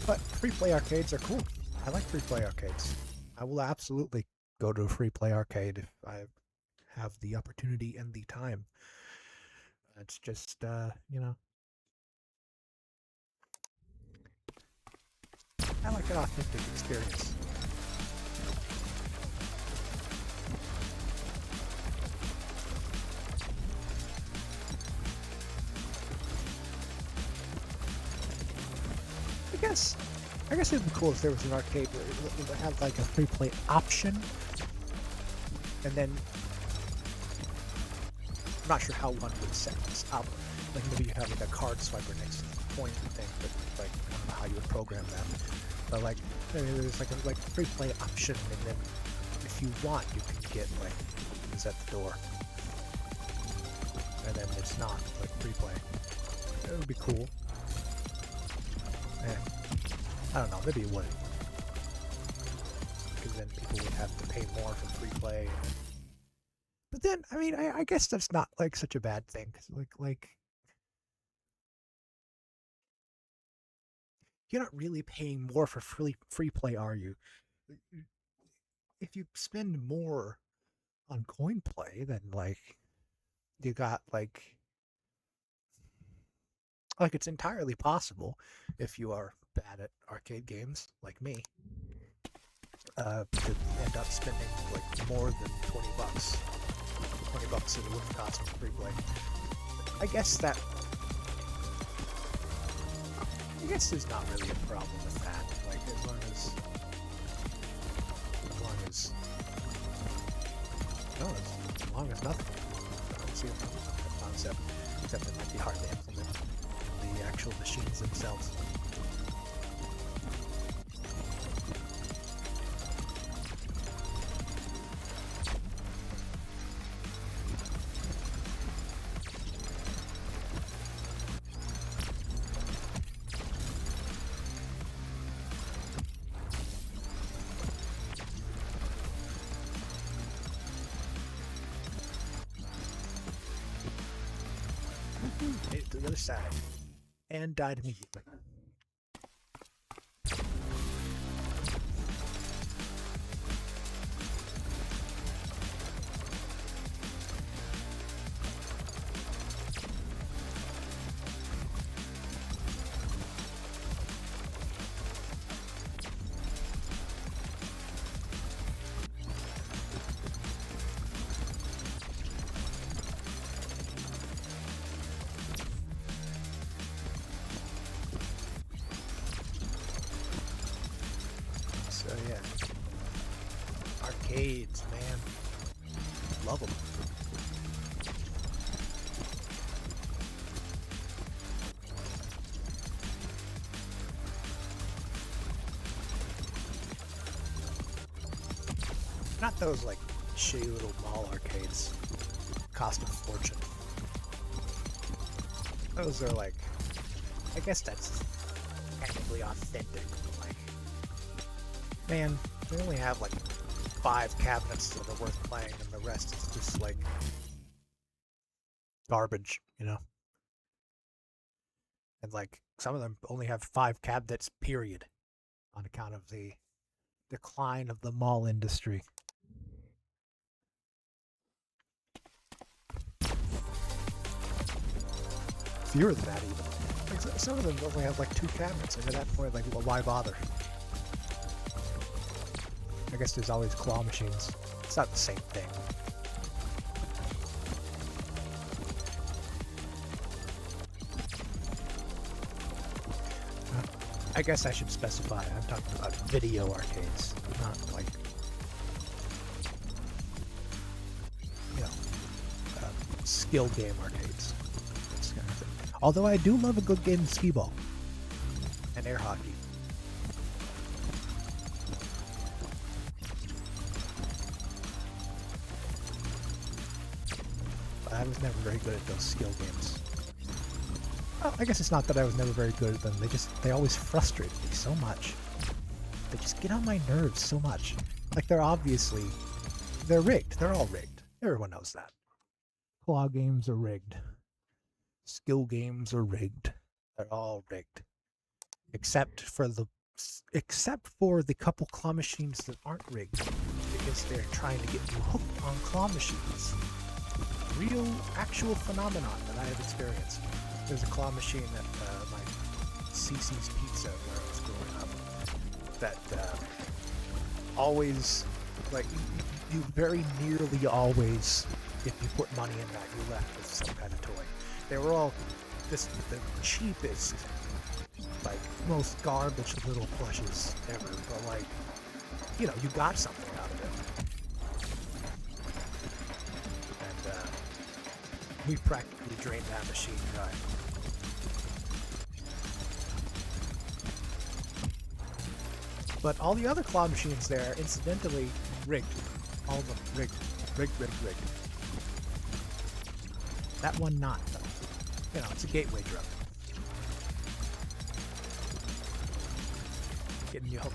But free-play arcades are cool. I like free-play arcades. I will absolutely go to a free-play arcade if I have the opportunity and the time. It's just, I like an authentic experience. I guess it'd be cool if there was an arcade where it would have like a free play option, and then I'm not sure how one would set this up. Like maybe you have like a card swiper next to the coin thing, but like I don't know how you would program that. But like there's like a free play option, and then if you want, you can get like is at the door, and then it's not like free play. It would be cool. Yeah. I don't know, maybe it wouldn't. Because then people would have to pay more for free play. But then, I mean, I guess that's not like such a bad thing. Because like, you're not really paying more for free play, are you? If you spend more on coin play, then like, you got like it's entirely possible if you are bad at arcade games like me to end up spending like more than $20 it would have cost me free play. I guess there's not really a problem with that. Like as long as nothing. I don't see a problem with that concept, except it might be hard to implement the actual machines themselves. Made it to the other side and died immediately. So yeah, arcades, man, love them. Not those like shitty little mall arcades, cost a fortune. Those are like, I guess that's technically authentic, but like, man, they only have like 5 cabinets that are worth playing, and the rest is just like garbage, you know? And like some of them only have 5 cabinets, period, on account of the decline of the mall industry. Fewer than that, even. Like, some of them only have like 2 cabinets, and at that point, like, well, why bother? I guess there's always claw machines. It's not the same thing. I guess I should specify, I'm talking about video arcades, not like, you know, skill game arcades. This kind of thing. Although I do love a good game of skee-ball and air hockey. But I was never very good at those skill games. Well, I guess it's not that I was never very good at them. They always frustrated me so much. They just get on my nerves so much. Like they're rigged. They're all rigged. Everyone knows that. Claw games are rigged. Skill games are rigged. They're all rigged. Except for the couple claw machines that aren't rigged. Because they're trying to get you hooked on claw machines. Real, actual phenomenon that I have experienced. There's a claw machine at my CC's Pizza where I was growing up that always, like, you very nearly always, if you put money in that, you left with some kind of toy. They were all the cheapest, like, most garbage little plushes ever, but, like, you know, you got something out of it. And we practically drained that machine dry. But all the other claw machines there, incidentally, rigged. All of them rigged. Rigged. That one not, though. You know, it's a gateway drug. Getting you hooked.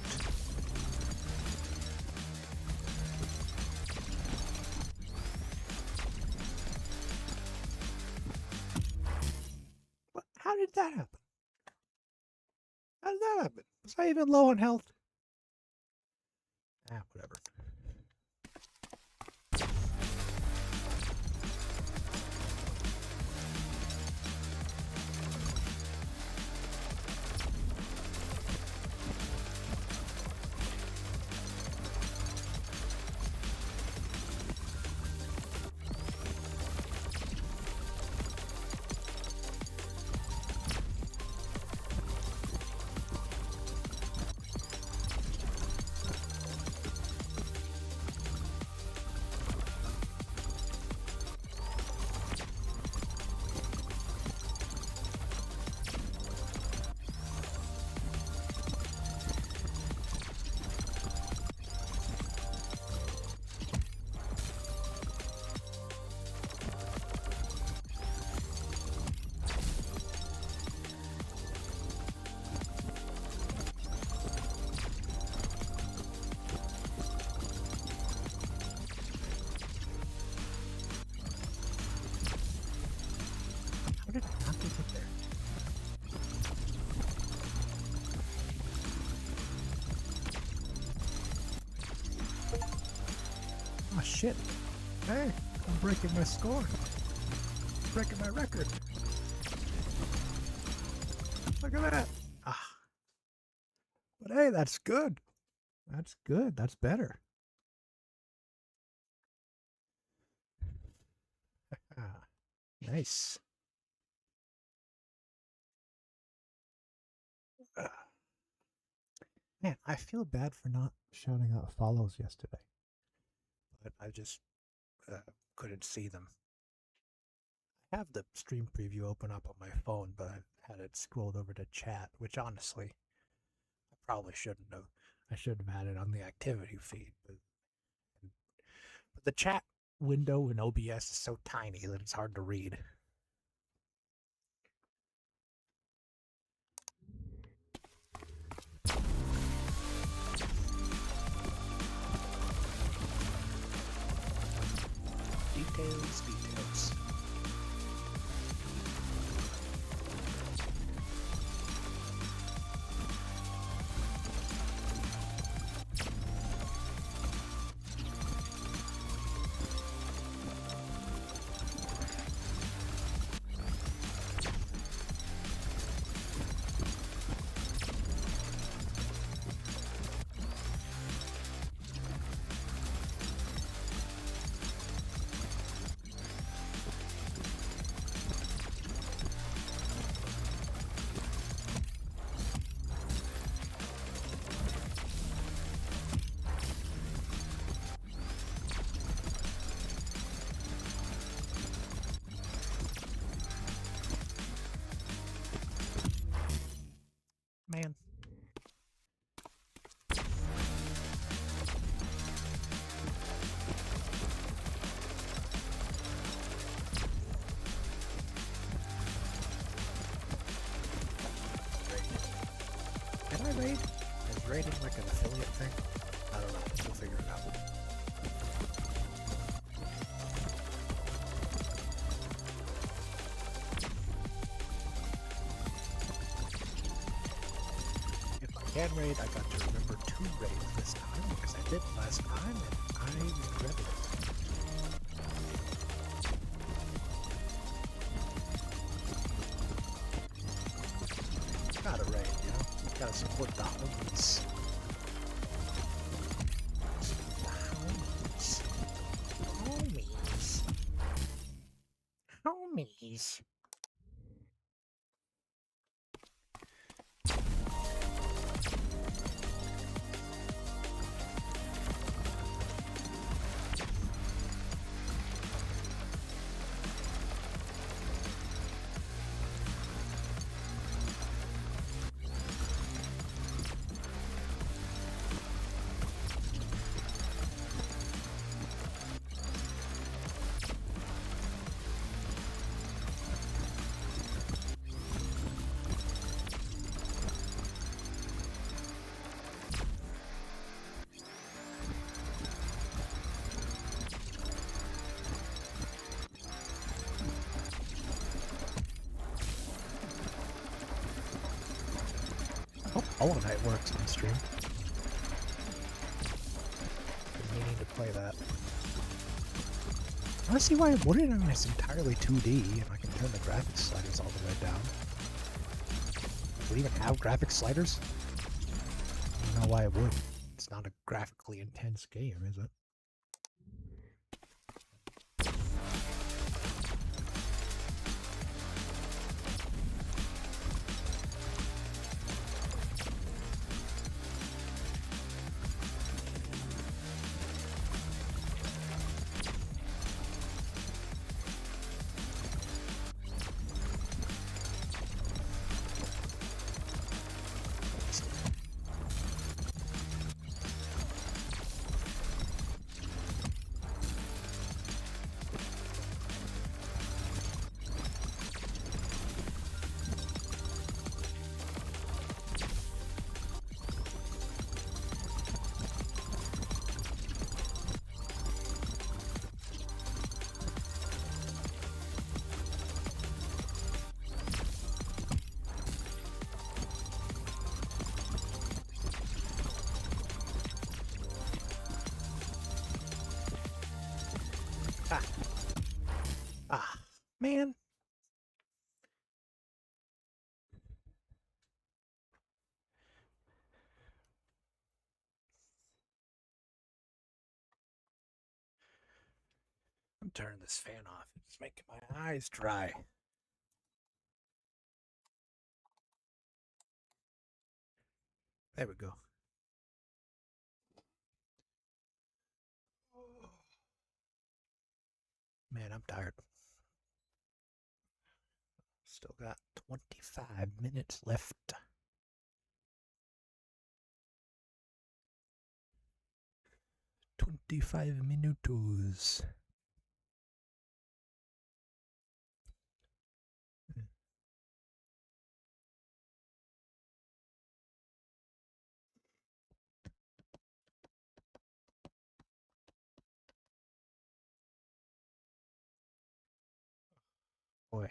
What? How did that happen? How did that happen? Was I even low on health? Ah, whatever. How did I not get there? Oh shit. Hey, I'm breaking my score. Breaking my record. Look at that. Ah. But hey, that's good. That's good. That's better. Ah, nice. Man, I feel bad for not shouting out follows yesterday. But I just couldn't see them. I have the stream preview open up on my phone, but I've had it scrolled over to chat, which honestly, I probably shouldn't have. I should have had it on the activity feed. But the chat window in OBS is so tiny that it's hard to read. man. Can I raid? Is raiding like an affiliate thing? I don't know. We'll figure it out. If I can raid, I got to remember to raid this time because I did last time and I regretted it. Gotta raid, you know? Gotta support the homies. Homies. Homies. Oh, Hollow Knight works on stream. Been meaning to play that. I want to see why it wouldn't. I mean, it's entirely 2D, and I can turn the graphics sliders all the way down. Would it even have graphics sliders? I don't know why it would. It's not a graphically intense game, is it? Ah. Ah. Man. I'm turning this fan off. It's making my eyes dry. There we go. Man, I'm tired. Still got 25 minutes left. 25 minutos. Boy.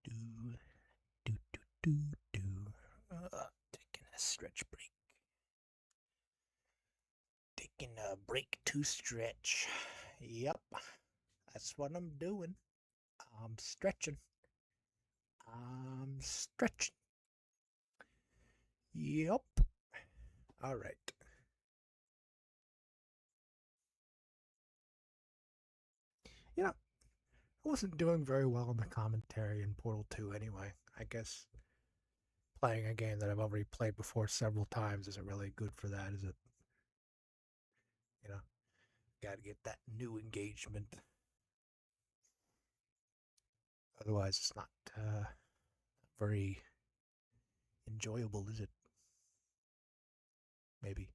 Do, do, do, do, do. Taking a stretch break. Taking a break to stretch. Yep. That's what I'm doing. I'm stretching. I'm stretching. Yep. All right. You know, I wasn't doing very well in the commentary in Portal 2 anyway. I guess playing a game that I've already played before several times isn't really good for that, is it? You know, gotta get that new engagement. Otherwise, it's not very enjoyable, is it? Maybe.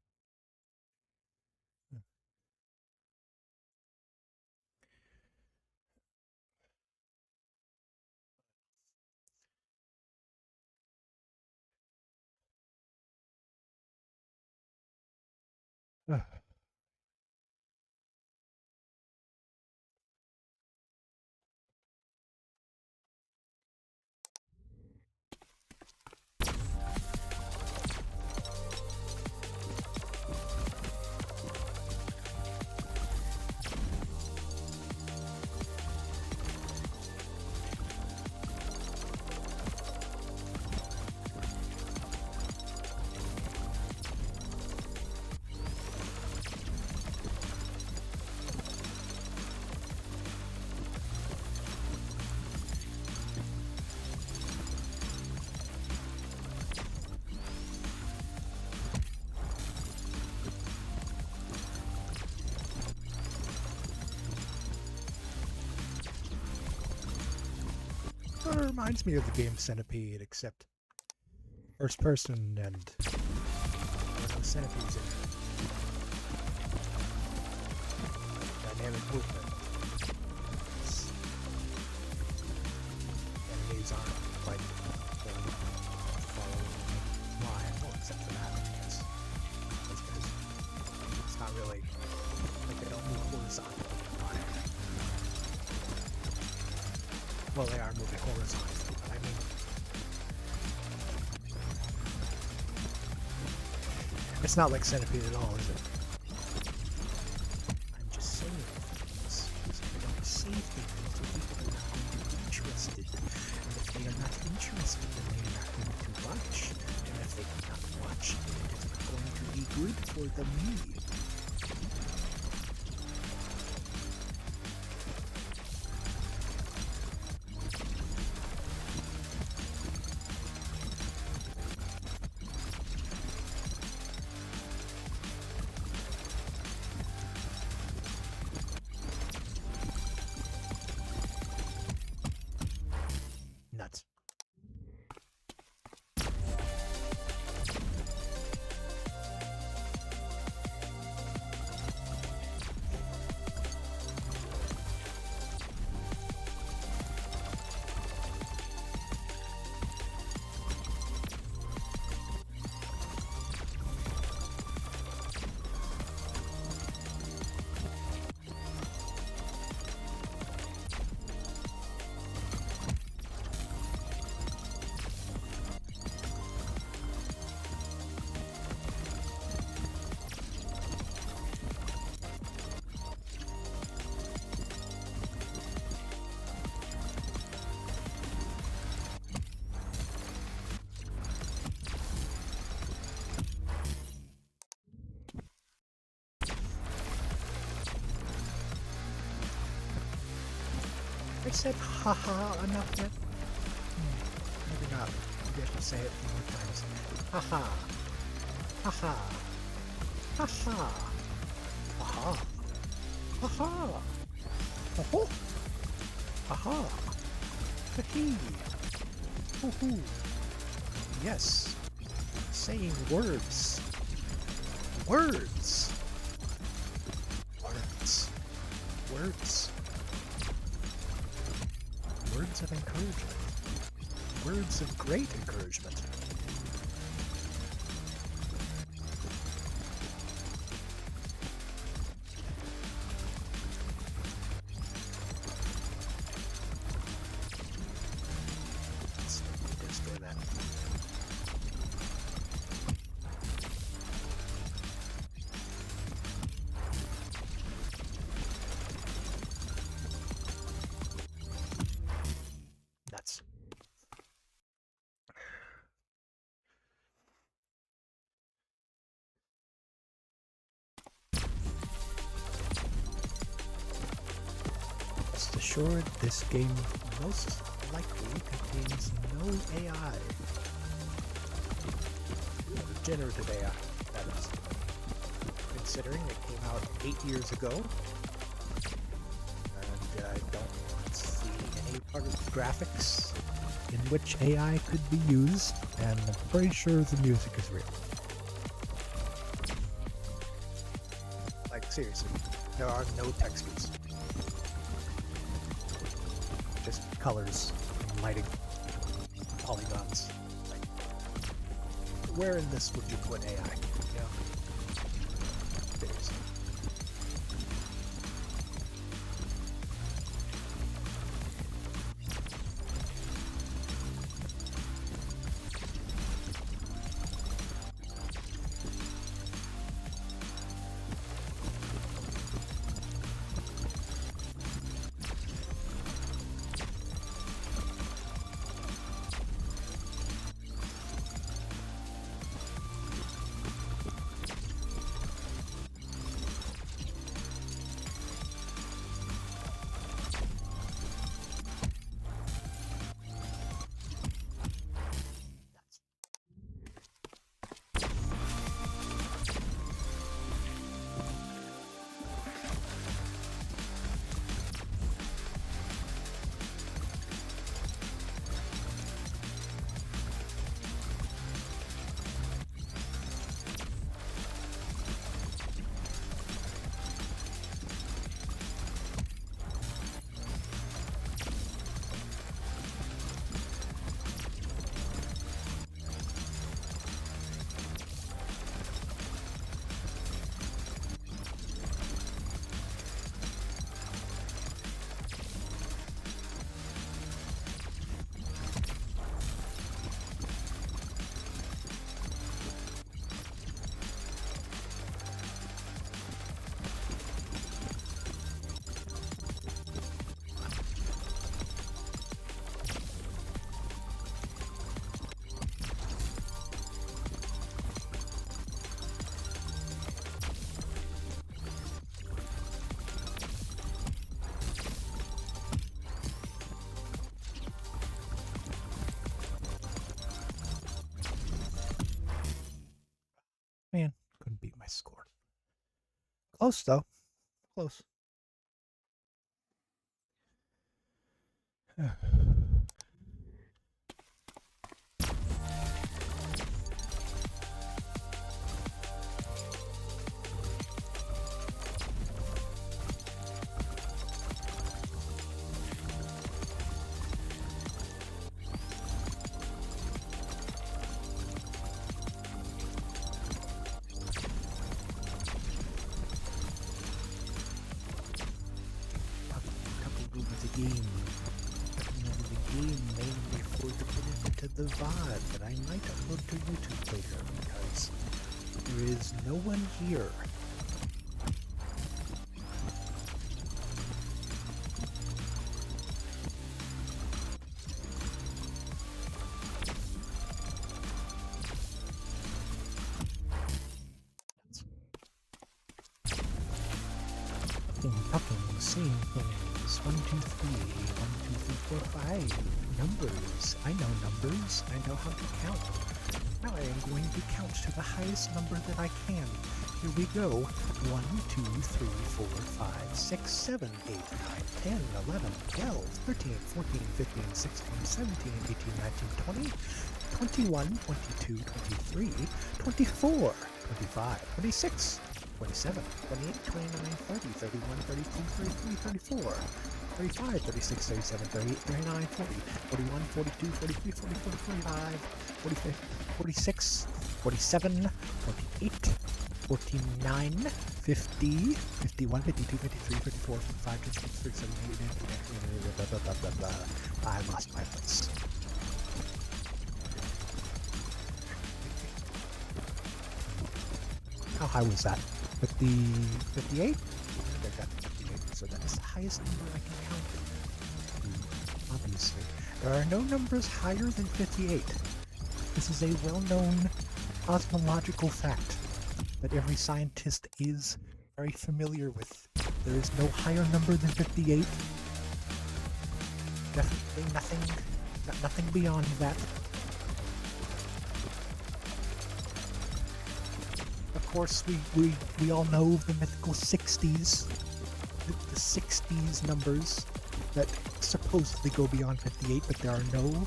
Sort of reminds me of the game Centipede, except first person and there are no centipedes in it. Dynamic movement. Enemies aren't like following a line, well, except for that, I guess. Because it's not really like they don't move horizontally. Well, they are moving horizontally, but I mean, it's not like Centipede at all, is it? I'm just saying things. So I don't say things to people that are not going to be interested. And if they are not interested, then they are not going to watch. And if they do not watch, then it is not going to be good for the me. Nuts. I said haha enough yet? Maybe not. Maybe I should say it a few more times. Haha. Haha. Haha. Haha. Haha. Ho-ho. Haha. Hee. Hoo-hoo. Yes. Saying words. Words. Words. Words. Words of encouragement. Words of great encouragement. Let's destroy that. Nuts. Rest assured, this game most likely contains no AI. generative AI, that is. Considering it came out 8 years ago, and I don't see any part of the graphics in which AI could be used, and I'm pretty sure the music is real. Like, seriously, there are no textures. Just colors and lighting, polygons. Like, where in this would you put AI? You know? Seriously. Man, couldn't beat my score. Close, though. Close. Mainly for the benefit of the VOD that I might upload to YouTube later, because there is no one here. Talking, seeing things. 1, 2, 3, 1, 2, 3, 4, 5. Numbers. I know numbers. I know how to count. Now I am going to count to the highest number that I can. Here we go. 1, 2, 3, 4, 5, 6, 7, 8, 9, 10, 11, 12, 13, 14, 15, 16, 17, 18, 19, 20, 21, 22, 23, 24, 25, 26, 27, 28, 29, 30, 31, 32, 33, 34, 35, 36, 37, 38, 39, 40, 41, 42, 43, 44, 45, 45, 46, 47, 48, 49, 50, 51, 52, 53, 54, 55, 56, 57, 58, 59, blah, blah, blah, blah, blah. I lost my place. How high was that? 50, 58? I got 58, so that's the highest number I can count. Obviously. There are no numbers higher than 58. This is a well-known cosmological fact that every scientist is very familiar with. There is no higher number than 58. Definitely nothing beyond that. course, we all know the mythical 60s, the 60s numbers that supposedly go beyond 58, but there are no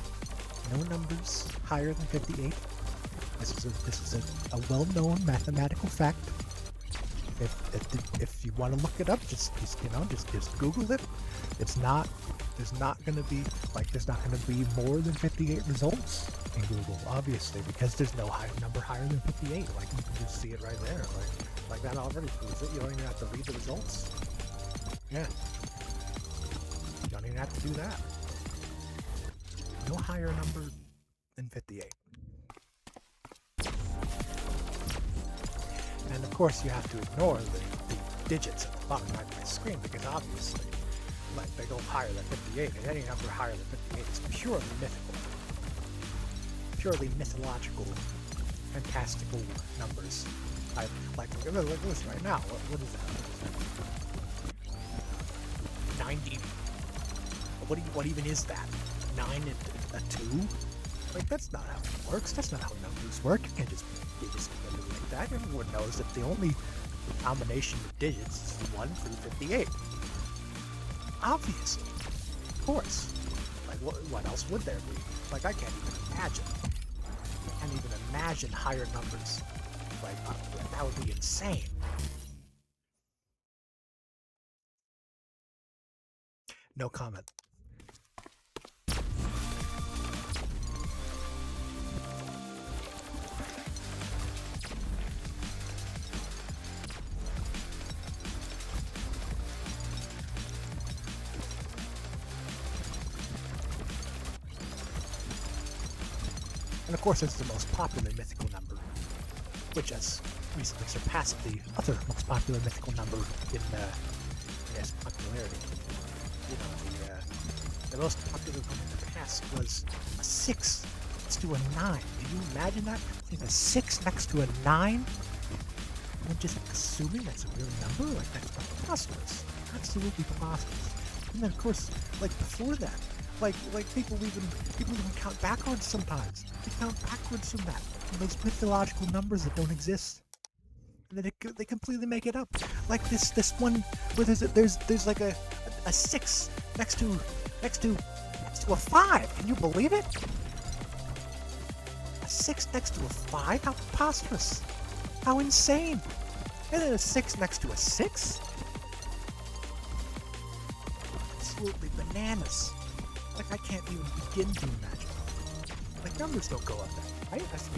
numbers higher than 58. This is a well-known mathematical fact. If you want to look it up, just Google it. There's not going to be more than 58 results in Google, obviously, because there's no number higher than 58. Like, you can just see it right there. Like that already proves it. You don't even have to read the results. Yeah. You don't even have to do that. No higher number than 58. And of course, you have to ignore the digits at the bottom right of my screen, because obviously, like, they go higher than 58, and any number higher than 58 is purely mythical. Purely mythological, fantastical numbers. Like look at this right now. What is that? 90. What even is that? 9 and a 2? Like, that's not how it works. That's not how numbers work. You can't just do it like that. Everyone knows that the only combination of digits is 1 through 58. Obviously. Of course. Like, what else would there be? Like, I can't even imagine. I can't even imagine higher numbers. Like, that would be insane. No comment. And of course, it's the most popular mythical number, which has recently surpassed the other most popular mythical number in popularity. You know, the most popular one in the past was a 6 next to a 9. Can you imagine that? Putting a 6 next to a 9? And just assuming that's a real number? Like, that's preposterous. Absolutely preposterous. And then, of course, like before that, like people even count backwards sometimes. They count backwards from that. From those mythological numbers that don't exist. And then they completely make it up. Like this one where there's like a 6 next to a 5. Can you believe it? A 6 next to a 5? How preposterous. How insane. And then a 6 next to a 6? Absolutely bananas. Like, I can't even begin to imagine. Like, numbers don't go up that, right? As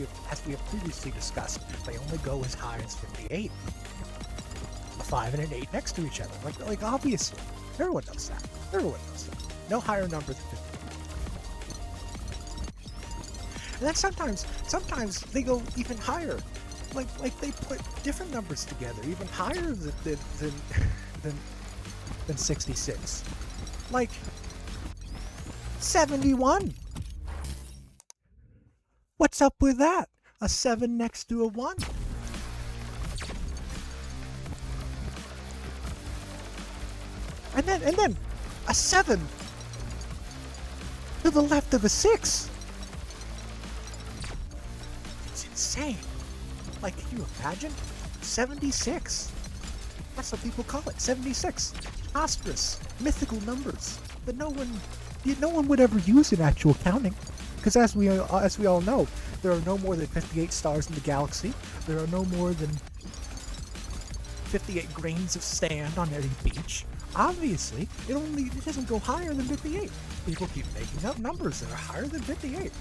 we have previously discussed, they only go as high as 58. A 5 and an 8 next to each other. Like obviously. Everyone knows that. Everyone knows that. No higher number than 58. And then sometimes they go even higher. Like they put different numbers together, even higher than 66. Like 71. What's up with that? A 7 next to a 1. And then a 7 to the left of a 6. It's insane. Like, can you imagine? 76. That's what people call it. 76. Ostrus. Mythical numbers that no one would ever use in actual counting. Because as we all know, there are no more than 58 stars in the galaxy. There are no more than 58 grains of sand on any beach. Obviously, it doesn't go higher than 58. People keep making up numbers that are higher than 58.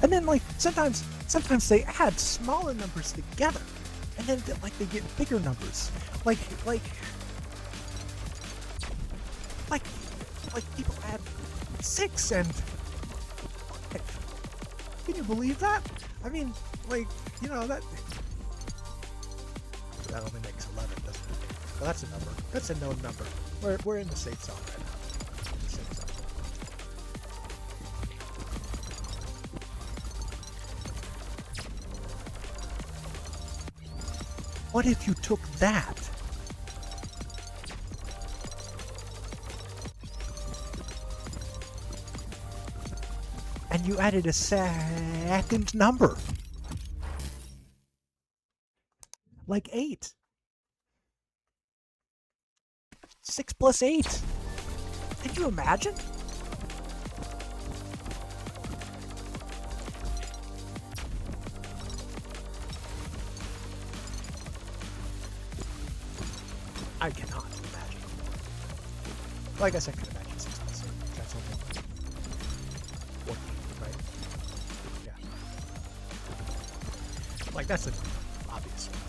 And then, like, sometimes they add smaller numbers together, and then like they get bigger numbers. Like people add 6 and 5. Can you believe that? I mean, like, you know, that only makes 11, doesn't it? Well, that's a number. That's a known number. We're in the safe zone right now. What if you took that You added a second number. Like 8. 6 plus 8. Can you imagine? I cannot imagine. Well, I guess I could imagine 6 plus 8. That's only 14, right? Yeah. Like, that's an obvious one.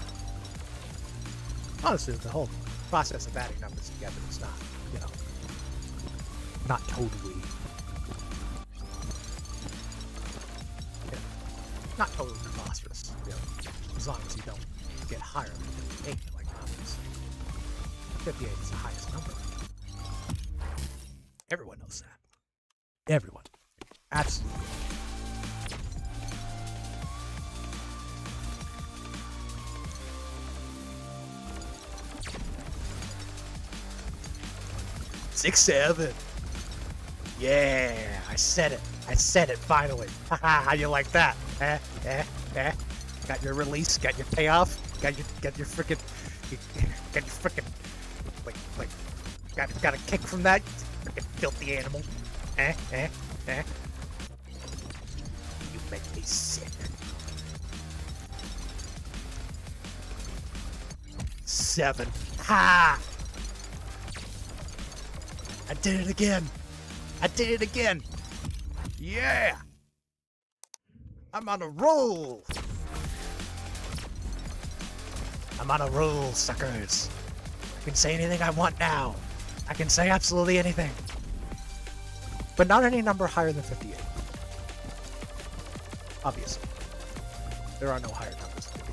Honestly, the whole process of adding numbers together is not, you know, not totally, not totally preposterous, really, as long as you don't get higher than 58, like numbers. 58 is the highest number. Everyone knows that. Everyone. Absolutely. Six, 7. Yeah, I said it. I said it finally. How you like that? Got your release, got your payoff, got your freaking, like, got a kick from that, freaking filthy animal. You make me sick. 7. Ha! I did it again. I did it again. Yeah. I'm on a roll. I'm on a roll, suckers. I can say anything I want now. I can say absolutely anything. But not any number higher than 58. Obviously. There are no higher numbers than 58.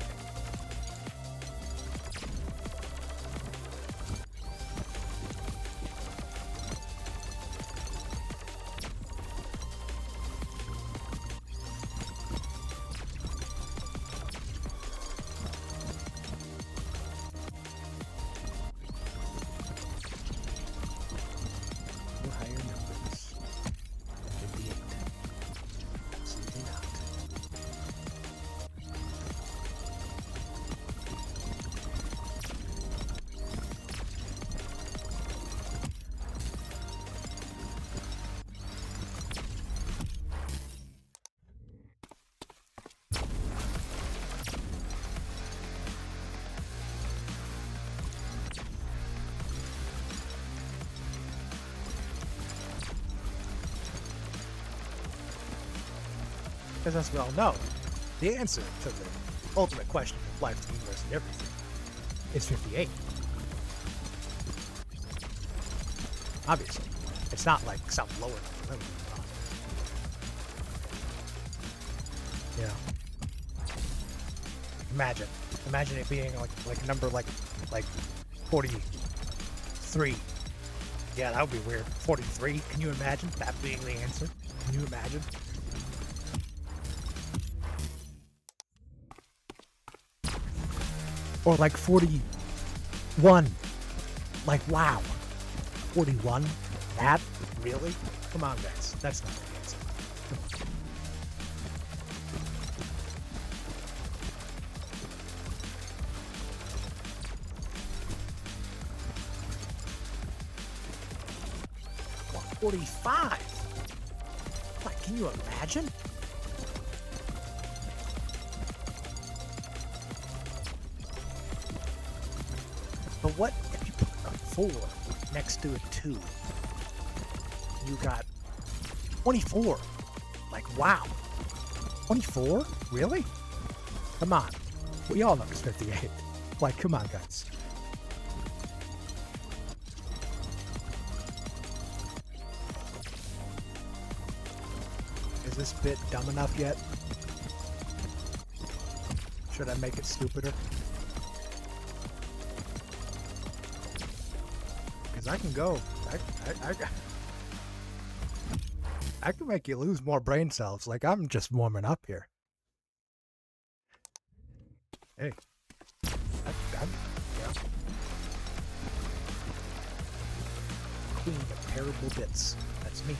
Because as we all know, the answer to the ultimate question of life, the universe, and everything is 58. Obviously. It's not like some lower number. You know. Imagine it being like a number like 43. Yeah, that would be weird. 43. Can you imagine that being the answer? Can you imagine? Or like 41. Like, wow. 41? That? Really? Come on, guys. That's not the answer. Come on. Come on, 45? Like, can you imagine? But what if you put a 4 next to a 2? You got 24. Like, wow. 24? Really? Come on. We all know it's 58. Like, come on, guys. Is this bit dumb enough yet? Should I make it stupider? I can go. I can make you lose more brain cells. Like, I'm just warming up here. Hey. Yeah. Queen of terrible bits. That's me.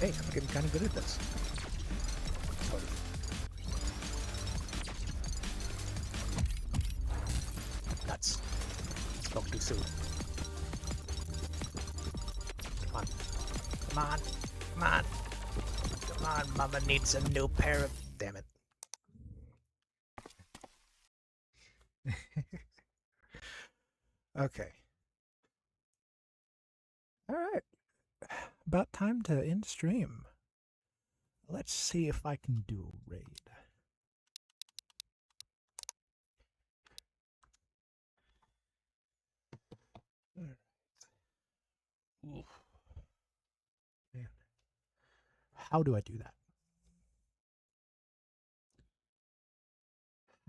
Hey, I'm getting kind of good at this. Sort of. Nuts. Spoke too soon. Come on. Come on. Come on. Come on. Mama needs a new pair of... Damn it. Okay. All right. About time to end stream. Let's see if I can do a raid. Oof. Man. How do I do that?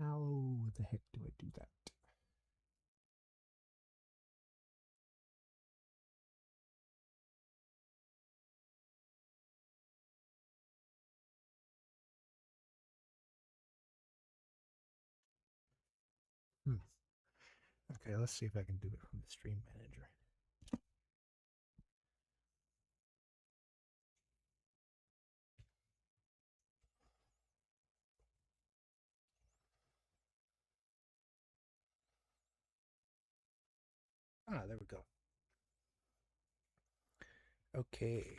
How the heck do I do that? Okay, let's see if I can do it from the stream manager. Ah, there we go. Okay.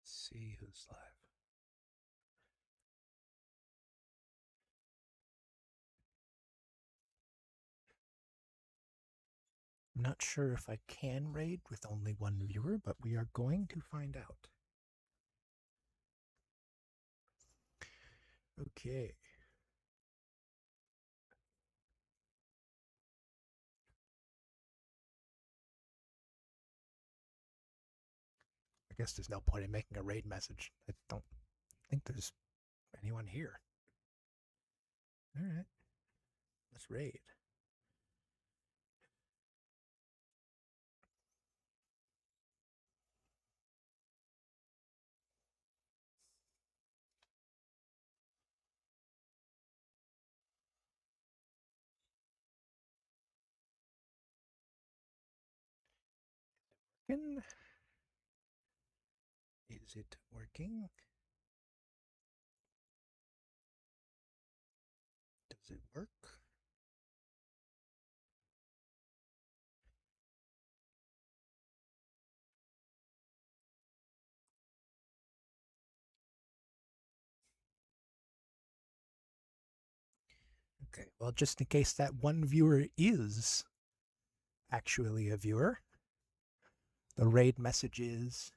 Let's see who's live. I'm not sure if I can raid with only one viewer, but we are going to find out. Okay. I guess there's no point in making a raid message. I don't think there's anyone here. All right. Let's raid. Is it working? Does it work? Okay, well, just in case that one viewer is actually a viewer, the raid message is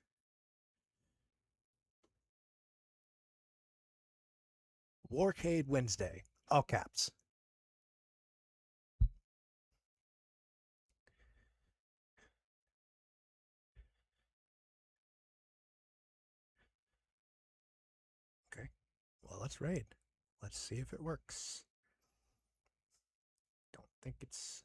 Warcade Wednesday, all caps. Okay, well, let's raid. Let's see if it works. Don't think it's